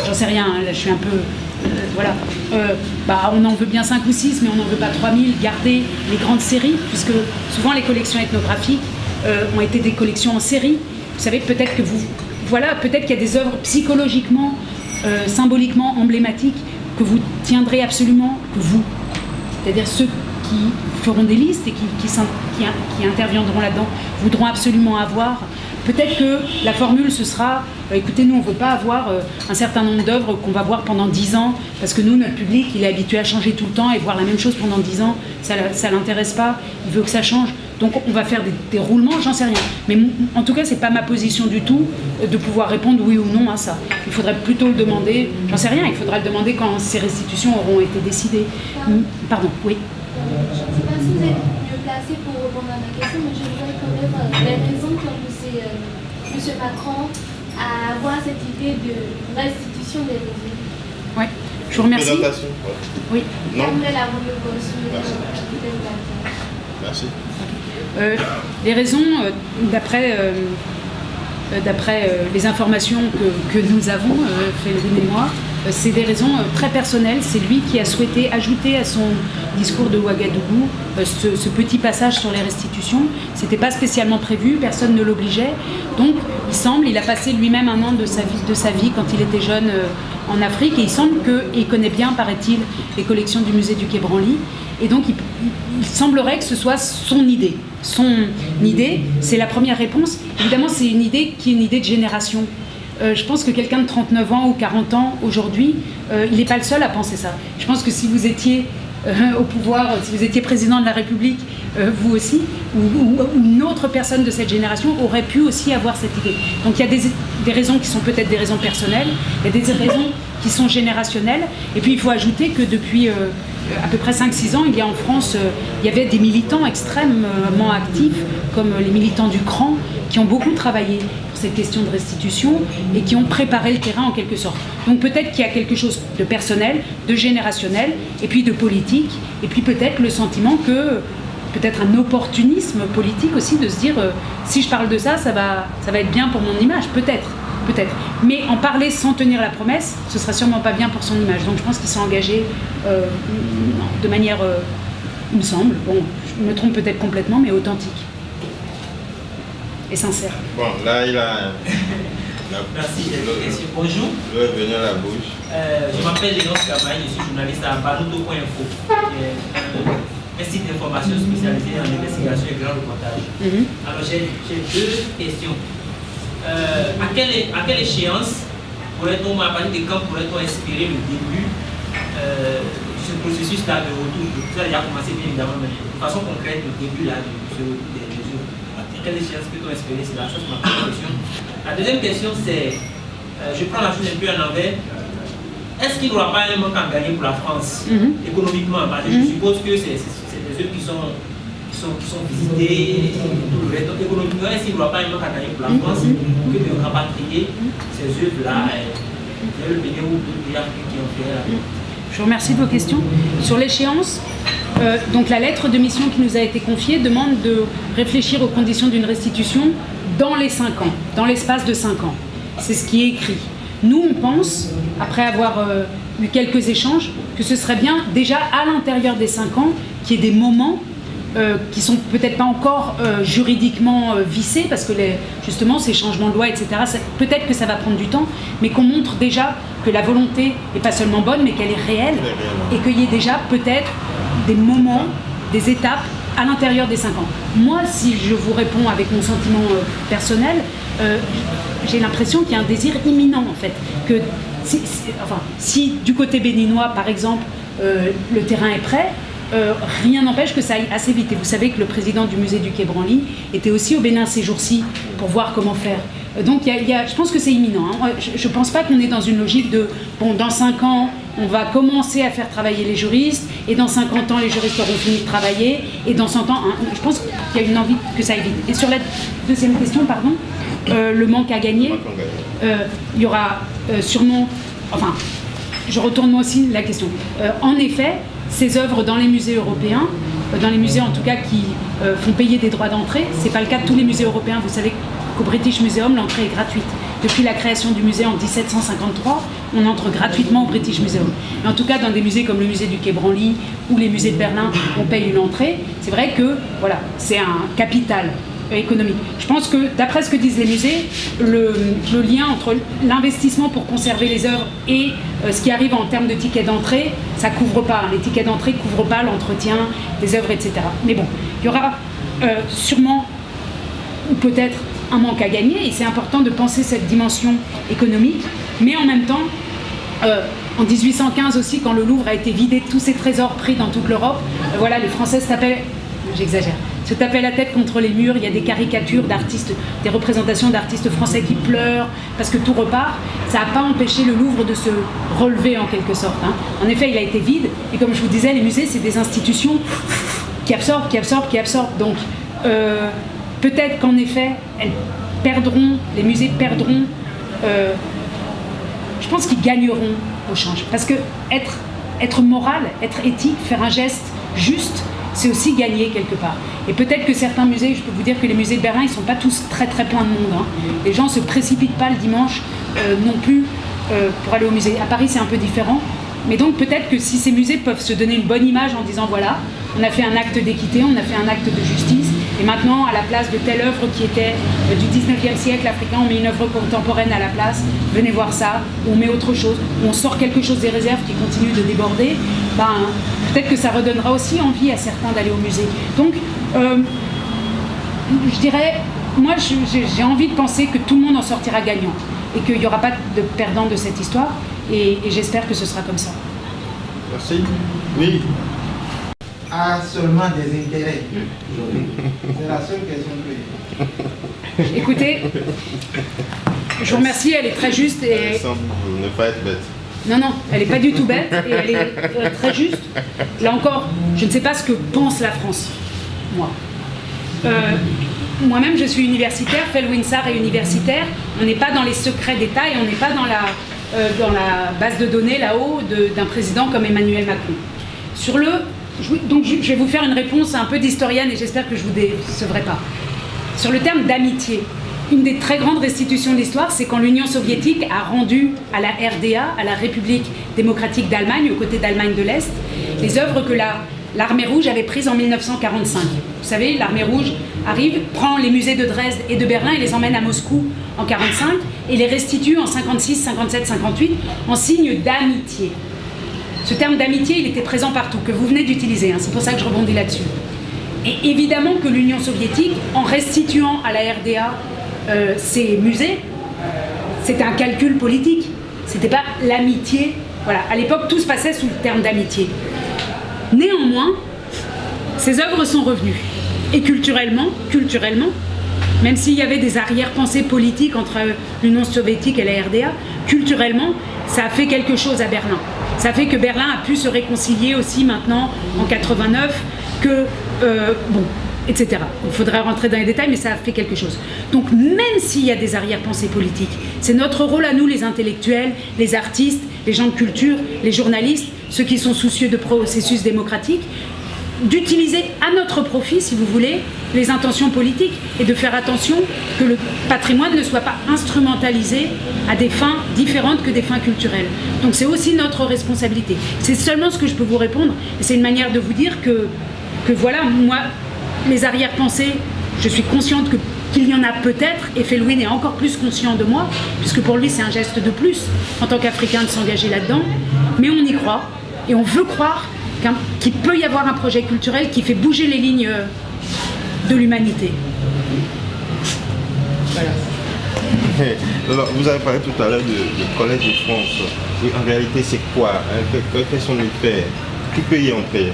j'en sais rien, là je suis un peu... voilà, on en veut bien 5 ou 6, mais on n'en veut pas 3000. Gardez les grandes séries, puisque souvent les collections ethnographiques ont été des collections en série. Vous savez, peut-être qu'il y a des œuvres psychologiquement, symboliquement emblématiques que vous tiendrez absolument, c'est-à-dire ceux qui feront des listes et qui interviendront là-dedans, voudront absolument avoir. Peut-être que la formule ce sera, écoutez, nous on ne veut pas avoir un certain nombre d'œuvres qu'on va voir pendant 10 ans, parce que nous, notre public, il est habitué à changer tout le temps et voir la même chose pendant 10 ans, ça ne l'intéresse pas, il veut que ça change. Donc on va faire des roulements, j'en sais rien. Mais en tout cas, c'est pas ma position du tout de pouvoir répondre oui ou non à ça. Il faudrait plutôt le demander, j'en sais rien, il faudra le demander quand ces restitutions auront été décidées. Pardon, oui. Je ne sais pas si vous êtes mieux placé pour répondre à ma question, mais je voudrais quand même les raisons qui ont poussé M. Macron à avoir cette idée de restitution des musées. Oui, je vous remercie. Présentation. Oui. J'aimerais la remercier. Merci. Les raisons, d'après les informations que nous avons, Felwine et moi, c'est des raisons très personnelles. C'est lui qui a souhaité ajouter à son discours de Ouagadougou ce petit passage sur les restitutions. C'était pas spécialement prévu, personne ne l'obligeait. Donc, il a passé lui-même un an de sa vie quand il était jeune en Afrique, et il semble qu'il connaît bien, paraît-il, les collections du musée du Quai Branly. Et donc, il semblerait que ce soit son idée. Son idée, c'est la première réponse. Évidemment, c'est une idée qui est une idée de génération. Je pense que quelqu'un de 39 ans ou 40 ans, aujourd'hui, il n'est pas le seul à penser ça. Je pense que si vous étiez au pouvoir, si vous étiez président de la République, vous aussi, ou une autre personne de cette génération aurait pu aussi avoir cette idée. Donc il y a des raisons qui sont peut-être des raisons personnelles, il y a des raisons qui sont générationnelles, et puis il faut ajouter que depuis à peu près 5-6 ans, il y a en France, il y avait des militants extrêmement actifs, comme les militants du CRAN, qui ont beaucoup travaillé pour cette question de restitution et qui ont préparé le terrain en quelque sorte. Donc peut-être qu'il y a quelque chose de personnel, de générationnel, et puis de politique, et puis peut-être le sentiment que peut-être un opportunisme politique aussi de se dire si je parle de ça, ça va être bien pour mon image, peut-être. Mais en parler sans tenir la promesse, ce sera sûrement pas bien pour son image. Donc je pense qu'ils sont engagés de manière, il me semble, bon, je me trompe peut-être complètement, mais authentique et sincère. Bon, là il a... Merci. Bonjour. Le est venu à la bouche. Je m'appelle Léon Camaï, je suis journaliste à Baluto.info, un site d'information spécialisé en investigation et grand reportage. Alors j'ai deux questions. À quelle échéance pourrait-on, à partir de quand pourrait-on espérer le début de ce processus-là de retour? Ça a déjà commencé bien évidemment, mais de façon concrète, le début là de ce retour des mesures. À quelle échéance peut-on espérer cela? Ça c'est ma première question. La deuxième question c'est, je prends la chose un peu à l'envers. Est-ce qu'il n'y aura pas un manque à gagner pour la France économiquement? Parce que je suppose que c'est des œuvres qui sont visitées, tout le reste. Donc économiquement, est-ce qu'il n'y aura pas un manque à gagner pour la France que de rapatrier ces œuvres-là vers le Bénin ou d'autres pays africains qui ont fait la... Je vous remercie de vos questions. Sur l'échéance, donc la lettre de mission qui nous a été confiée demande de réfléchir aux conditions d'une restitution dans les 5 ans, dans l'espace de 5 ans. C'est ce qui est écrit. Nous, on pense, après avoir eu quelques échanges, que ce serait bien déjà à l'intérieur des 5 ans qu'il y ait des moments qui sont peut-être pas encore juridiquement vissés, parce que justement ces changements de loi, etc., peut-être que ça va prendre du temps, mais qu'on montre déjà que la volonté n'est pas seulement bonne, mais qu'elle est réelle, et qu'il y ait déjà peut-être des moments, des étapes à l'intérieur des 5 ans. Moi, si je vous réponds avec mon sentiment personnel, j'ai l'impression qu'il y a un désir imminent, en fait, que si du côté béninois, par exemple, le terrain est prêt, rien n'empêche que ça aille assez vite. Et vous savez que le président du musée du Quai Branly était aussi au Bénin ces jours-ci pour voir comment faire. Donc je pense que c'est imminent. Hein. Je ne pense pas qu'on est dans une logique de bon, dans 5 ans, on va commencer à faire travailler les juristes, et dans 50 ans, les juristes auront fini de travailler, et dans 100 ans, hein, je pense qu'il y a une envie que ça aille vite. Et sur la deuxième question, pardon, le manque à gagner, il y aura sûrement... Enfin, je retourne moi aussi la question. En effet, ces œuvres dans les musées européens, dans les musées en tout cas qui font payer des droits d'entrée, c'est pas le cas de tous les musées européens. Vous savez qu'au British Museum, l'entrée est gratuite. Depuis la création du musée en 1753, on entre gratuitement au British Museum. Mais en tout cas, dans des musées comme le musée du Quai Branly ou les musées de Berlin, on paye une entrée. C'est vrai que voilà, c'est un capital économique. Je pense que, d'après ce que disent les musées, le lien entre l'investissement pour conserver les œuvres et ce qui arrive en termes de tickets d'entrée, ça ne couvre pas. Les tickets d'entrée ne couvrent pas l'entretien des œuvres, etc. Mais bon, il y aura sûrement, ou peut-être, un manque à gagner, et c'est important de penser cette dimension économique, mais en même temps, en 1815 aussi, quand le Louvre a été vidé de tous ses trésors pris dans toute l'Europe, voilà, les Français se tapaient la tête contre les murs. Il y a des caricatures d'artistes, des représentations d'artistes français qui pleurent parce que tout repart. Ça n'a pas empêché le Louvre de se relever en quelque sorte. Hein. En effet, il a été vide, et comme je vous disais, les musées, c'est des institutions qui absorbent. Donc, peut-être qu'en effet, les musées perdront, je pense qu'ils gagneront au change. Parce que être moral, être éthique, faire un geste juste, c'est aussi gagner quelque part. Et peut-être que certains musées, je peux vous dire que les musées de Berlin, ils ne sont pas tous très très pleins de monde. Hein. Les gens ne se précipitent pas le dimanche non plus pour aller au musée. À Paris, c'est un peu différent. Mais donc peut-être que si ces musées peuvent se donner une bonne image en disant voilà, on a fait un acte d'équité, on a fait un acte de justice, et maintenant à la place de telle œuvre qui était du 19e siècle africain, on met une œuvre contemporaine à la place, venez voir ça, ou on met autre chose, ou on sort quelque chose des réserves qui continuent de déborder, peut-être que ça redonnera aussi envie à certains d'aller au musée. Donc je dirais, moi j'ai envie de penser que tout le monde en sortira gagnant, et qu'il n'y aura pas de perdant de cette histoire, et j'espère que ce sera comme ça. Merci. Oui. A seulement des intérêts aujourd'hui. C'est la seule question que j'ai. Écoutez, je vous remercie, elle est très juste. Et... Elle semble ne pas être bête. Non, elle n'est pas du tout bête, et elle est très juste. Là encore, je ne sais pas ce que pense la France, moi. Moi-même, je suis universitaire, Felwinsar est universitaire. On n'est pas dans les secrets d'État, et on n'est pas dans la base de données là-haut d'un président comme Emmanuel Macron. Sur le donc je vais vous faire une réponse un peu d'historienne et j'espère que je ne vous décevrai pas. Sur le terme d'amitié, une des très grandes restitutions de l'histoire, c'est quand l'Union soviétique a rendu à la RDA, à la République démocratique d'Allemagne, aux côtés d'Allemagne de l'Est, les œuvres que l'armée rouge avait prises en 1945. Vous savez, l'armée rouge arrive, prend les musées de Dresde et de Berlin et les emmène à Moscou en 1945 et les restitue en 56, 57, 58 en signe d'amitié. Ce terme d'amitié, il était présent partout, que vous venez d'utiliser, hein, c'est pour ça que je rebondis là-dessus. Et évidemment que l'Union soviétique, en restituant à la RDA ces musées, c'était un calcul politique, c'était pas l'amitié. Voilà, à l'époque, tout se passait sous le terme d'amitié. Néanmoins, ces œuvres sont revenues. Et culturellement, même s'il y avait des arrière-pensées politiques entre l'Union soviétique et la RDA, culturellement, ça a fait quelque chose à Berlin. Ça fait que Berlin a pu se réconcilier aussi maintenant, en 89, etc. Il faudrait rentrer dans les détails, mais ça a fait quelque chose. Donc même s'il y a des arrière-pensées politiques, c'est notre rôle à nous, les intellectuels, les artistes, les gens de culture, les journalistes, ceux qui sont soucieux de processus démocratiques, d'utiliser à notre profit, si vous voulez, les intentions politiques et de faire attention que le patrimoine ne soit pas instrumentalisé à des fins différentes que des fins culturelles. Donc c'est aussi notre responsabilité. C'est seulement ce que je peux vous répondre et c'est une manière de vous dire que voilà, moi, les arrière-pensées, je suis consciente qu'il y en a peut-être, et Felwine est encore plus conscient de moi, puisque pour lui c'est un geste de plus, en tant qu'Africain, de s'engager là-dedans, mais on y croit, et on veut croire qu'il peut y avoir un projet culturel qui fait bouger les lignes de l'humanité. Voilà. Alors, vous avez parlé tout à l'heure du Collège de France. Oui, en réalité, c'est quoi? Quels sont les faits? Qui peut y entrer?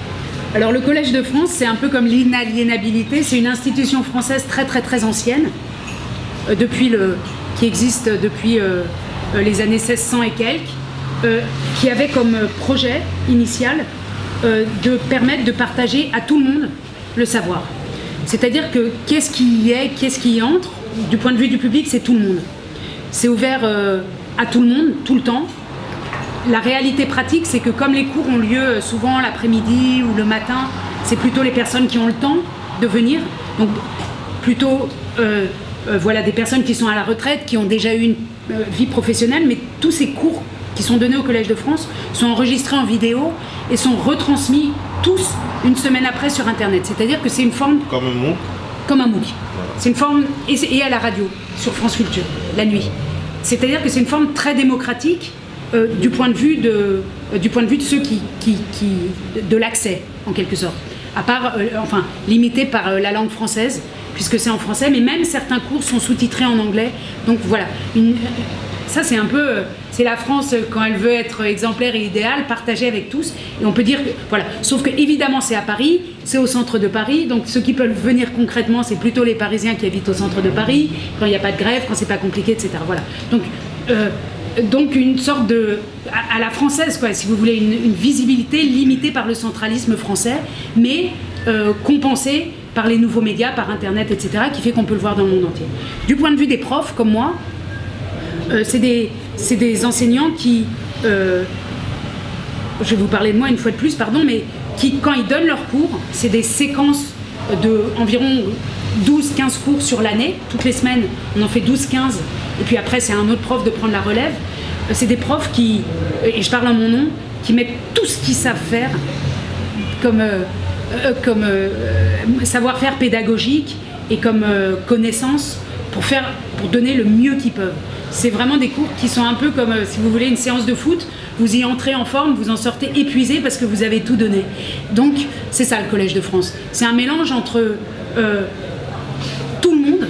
Alors le Collège de France, c'est un peu comme l'inaliénabilité, c'est une institution française très très très ancienne, qui existe depuis les années 1600 et quelques, qui avait comme projet initial de permettre de partager à tout le monde le savoir. C'est-à-dire que qu'est-ce qui y entre, du point de vue du public, c'est tout le monde. C'est ouvert à tout le monde, tout le temps. La réalité pratique, c'est que comme les cours ont lieu souvent l'après-midi ou le matin, c'est plutôt les personnes qui ont le temps de venir. Donc plutôt des personnes qui sont à la retraite, qui ont déjà eu une vie professionnelle, mais tous ces cours qui sont donnés au Collège de France sont enregistrés en vidéo et sont retransmis tous une semaine après sur Internet. C'est-à-dire que c'est une forme... Comme un MOOC. Comme un MOOC. C'est une forme... Et à la radio, sur France Culture, la nuit. C'est-à-dire que c'est une forme très démocratique du point de vue de ceux de l'accès, en quelque sorte. À part, limité par la langue française, puisque c'est en français, mais même certains cours sont sous-titrés en anglais. Donc voilà, ça c'est un peu... c'est la France quand elle veut être exemplaire et idéale, partagée avec tous. Et on peut dire que... Voilà. Sauf que évidemment c'est à Paris, c'est au centre de Paris. Donc ceux qui peuvent venir concrètement, c'est plutôt les Parisiens qui habitent au centre de Paris, quand il n'y a pas de grève, quand c'est pas compliqué, etc. Voilà. Donc une sorte de... à la française, quoi, si vous voulez, une visibilité limitée par le centralisme français, mais compensée par les nouveaux médias, par Internet, etc., qui fait qu'on peut le voir dans le monde entier. Du point de vue des profs, comme moi, c'est des enseignants qui... je vais vous parler de moi une fois de plus, pardon, mais qui, quand ils donnent leurs cours, c'est des séquences d'environ 12-15 cours sur l'année. Toutes les semaines, on en fait 12-15, et puis après, c'est à un autre prof de prendre la relève. C'est des profs qui, et je parle en mon nom, qui mettent tout ce qu'ils savent faire comme savoir-faire pédagogique et comme connaissance pour donner le mieux qu'ils peuvent. C'est vraiment des cours qui sont un peu comme, si vous voulez, une séance de foot. Vous y entrez en forme, vous en sortez épuisé parce que vous avez tout donné. Donc, c'est ça le Collège de France. C'est un mélange entre tout le monde.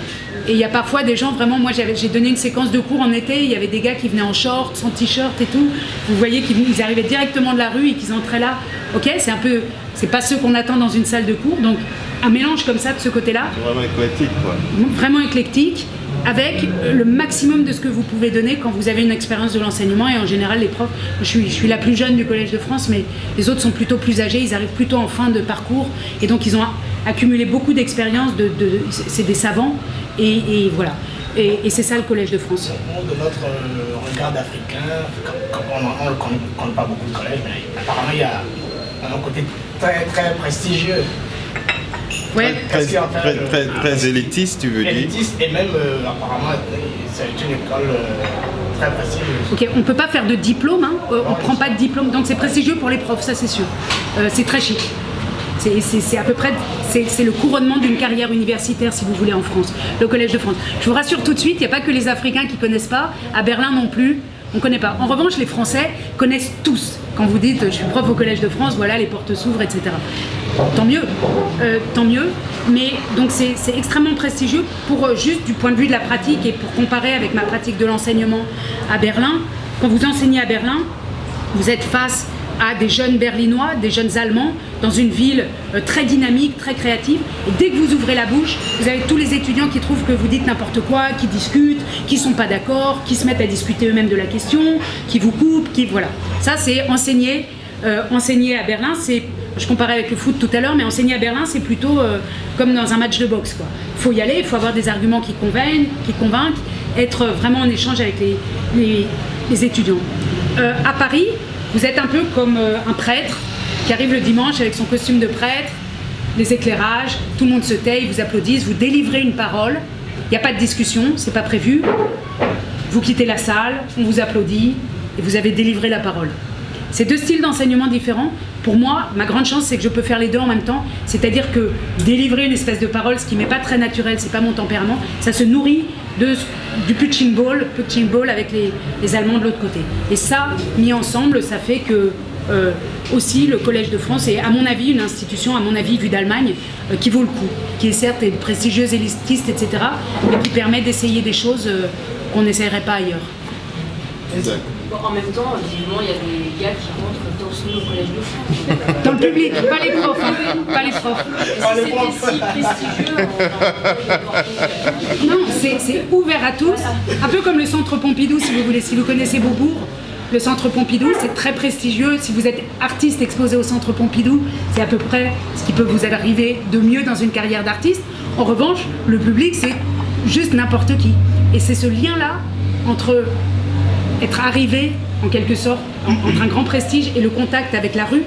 Et il y a parfois des gens, vraiment, moi j'ai donné une séquence de cours en été, il y avait des gars qui venaient en short, sans t-shirt et tout. Vous voyez qu'ils arrivaient directement de la rue et qu'ils entraient là. Ok, c'est pas ceux qu'on attend dans une salle de cours. Donc, un mélange comme ça de ce côté-là. C'est vraiment éclectique, quoi. Vraiment éclectique, avec le maximum de ce que vous pouvez donner quand vous avez une expérience de l'enseignement. Et en général, les profs, je suis la plus jeune du Collège de France, mais les autres sont plutôt plus âgés, ils arrivent plutôt en fin de parcours. Et donc, ils ont accumulé beaucoup d'expérience, c'est des savants. Et voilà. Et c'est ça le Collège de France. De notre regard d'Africain, on ne connaît pas beaucoup de collèges, mais apparemment il y a un côté très prestigieux. Ouais. Très élitiste, tu veux dire? Élitiste et même apparemment c'est une école très prestigieuse. Ok, on ne peut pas faire de diplôme, hein. On ne prend pas de diplôme, donc c'est prestigieux pour les profs, ça c'est sûr. C'est très chic. C'est à peu près, c'est le couronnement d'une carrière universitaire si vous voulez en France, le Collège de France. Je vous rassure tout de suite, il n'y a pas que les Africains qui ne connaissent pas, à Berlin non plus, on ne connaît pas. En revanche, les Français connaissent tous. Quand vous dites je suis prof au Collège de France, voilà, les portes s'ouvrent, etc. Tant mieux, mais donc c'est extrêmement prestigieux pour juste du point de vue de la pratique et pour comparer avec ma pratique de l'enseignement à Berlin. Quand vous enseignez à Berlin, vous êtes face à des jeunes Berlinois, des jeunes Allemands, dans une ville très dynamique, très créative. Et dès que vous ouvrez la bouche, vous avez tous les étudiants qui trouvent que vous dites n'importe quoi, qui discutent, qui ne sont pas d'accord, qui se mettent à discuter eux-mêmes de la question, qui vous coupent, voilà. Ça, c'est enseigner à Berlin, c'est... Je comparais avec le foot tout à l'heure, mais enseigner à Berlin, c'est plutôt comme dans un match de boxe, quoi. Il faut y aller, il faut avoir des arguments qui convainquent, être vraiment en échange avec les étudiants. À Paris, vous êtes un peu comme un prêtre qui arrive le dimanche avec son costume de prêtre, les éclairages, tout le monde se tait, ils vous applaudissent, vous délivrez une parole, il n'y a pas de discussion, c'est pas prévu, vous quittez la salle, on vous applaudit et vous avez délivré la parole. C'est deux styles d'enseignement différents. Pour moi, ma grande chance, c'est que je peux faire les deux en même temps. C'est-à-dire que délivrer une espèce de parole, ce qui m'est pas très naturel, c'est pas mon tempérament, ça se nourrit du punching ball avec les Allemands de l'autre côté. Et ça, mis ensemble, ça fait que aussi le Collège de France est, à mon avis, une institution, à mon avis, vue d'Allemagne, qui vaut le coup, qui est certes prestigieuse, élitiste, etc., mais qui permet d'essayer des choses qu'on n'essayerait pas ailleurs. Bon, en même temps, visiblement, il y a des gars qui rentrent torse nu au Collège de France. Dans le public, pas les profs, hein, pas les profs. Si c'était si prestigieux, non, c'est ouvert à tous, un peu comme le Centre Pompidou, si vous voulez, si vous connaissez Beaubourg. Le Centre Pompidou, c'est très prestigieux. Si vous êtes artiste exposé au Centre Pompidou, c'est à peu près ce qui peut vous arriver de mieux dans une carrière d'artiste. En revanche, le public, c'est juste n'importe qui. Et c'est ce lien-là entre être arrivé, en quelque sorte, entre un grand prestige et le contact avec la rue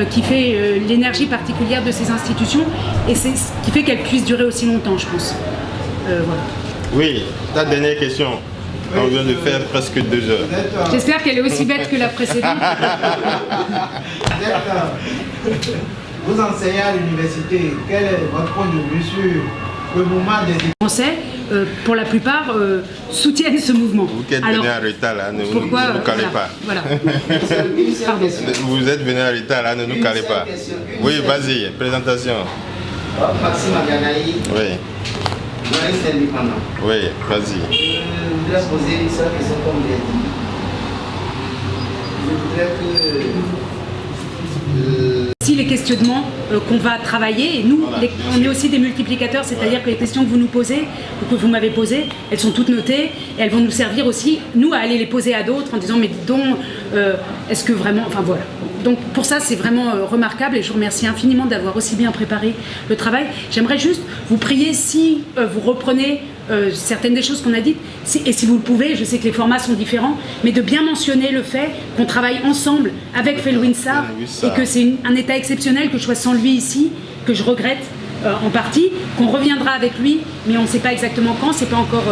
qui fait l'énergie particulière de ces institutions et c'est ce qui fait qu'elles puissent durer aussi longtemps, je pense. Voilà. Oui, ta dernière question. On vient de faire presque 2 heures. J'espère qu'elle est aussi bête que la précédente. Vous enseignez à l'université, quel est votre point de vue sur le mouvement des Français pour la plupart, soutiennent ce mouvement. Vous qui êtes venu en retard là, ne nous calez pas. Voilà. Pardon. Vous êtes venu en retard là, ne nous calez pas. Oui, vas-y, présentation. Maxime Aganaï. Oui. Journaliste indépendant. Oui, vas-y. Je voudrais poser une seule question comme j'ai dit. Je voudrais que... Si les questionnements qu'on va travailler, et nous, on est aussi des multiplicateurs, c'est-à-dire que les questions que vous nous posez, ou que vous m'avez posées, elles sont toutes notées, et elles vont nous servir aussi, nous, à aller les poser à d'autres en disant, mais dis donc, est-ce que vraiment... Enfin voilà. Donc pour ça, c'est vraiment remarquable, et je vous remercie infiniment d'avoir aussi bien préparé le travail. J'aimerais juste vous prier, si vous reprenez certaines des choses qu'on a dites, et si vous le pouvez, je sais que les formats sont différents, mais de bien mentionner le fait qu'on travaille ensemble avec Felwinsar et que c'est un état exceptionnel que je sois sans lui ici, que je regrette en partie, qu'on reviendra avec lui, mais on ne sait pas exactement quand, c'est pas encore...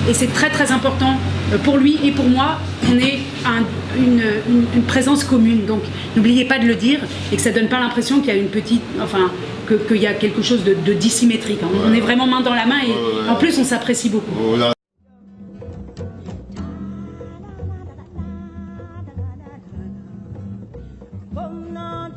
et c'est très très important pour lui et pour moi, on est une présence commune, donc n'oubliez pas de le dire, et que ça donne pas l'impression qu'il y a une petite... Enfin, qu'il y a quelque chose de dissymétrique. Hein. On est vraiment main dans la main et en plus on s'apprécie beaucoup. Come on,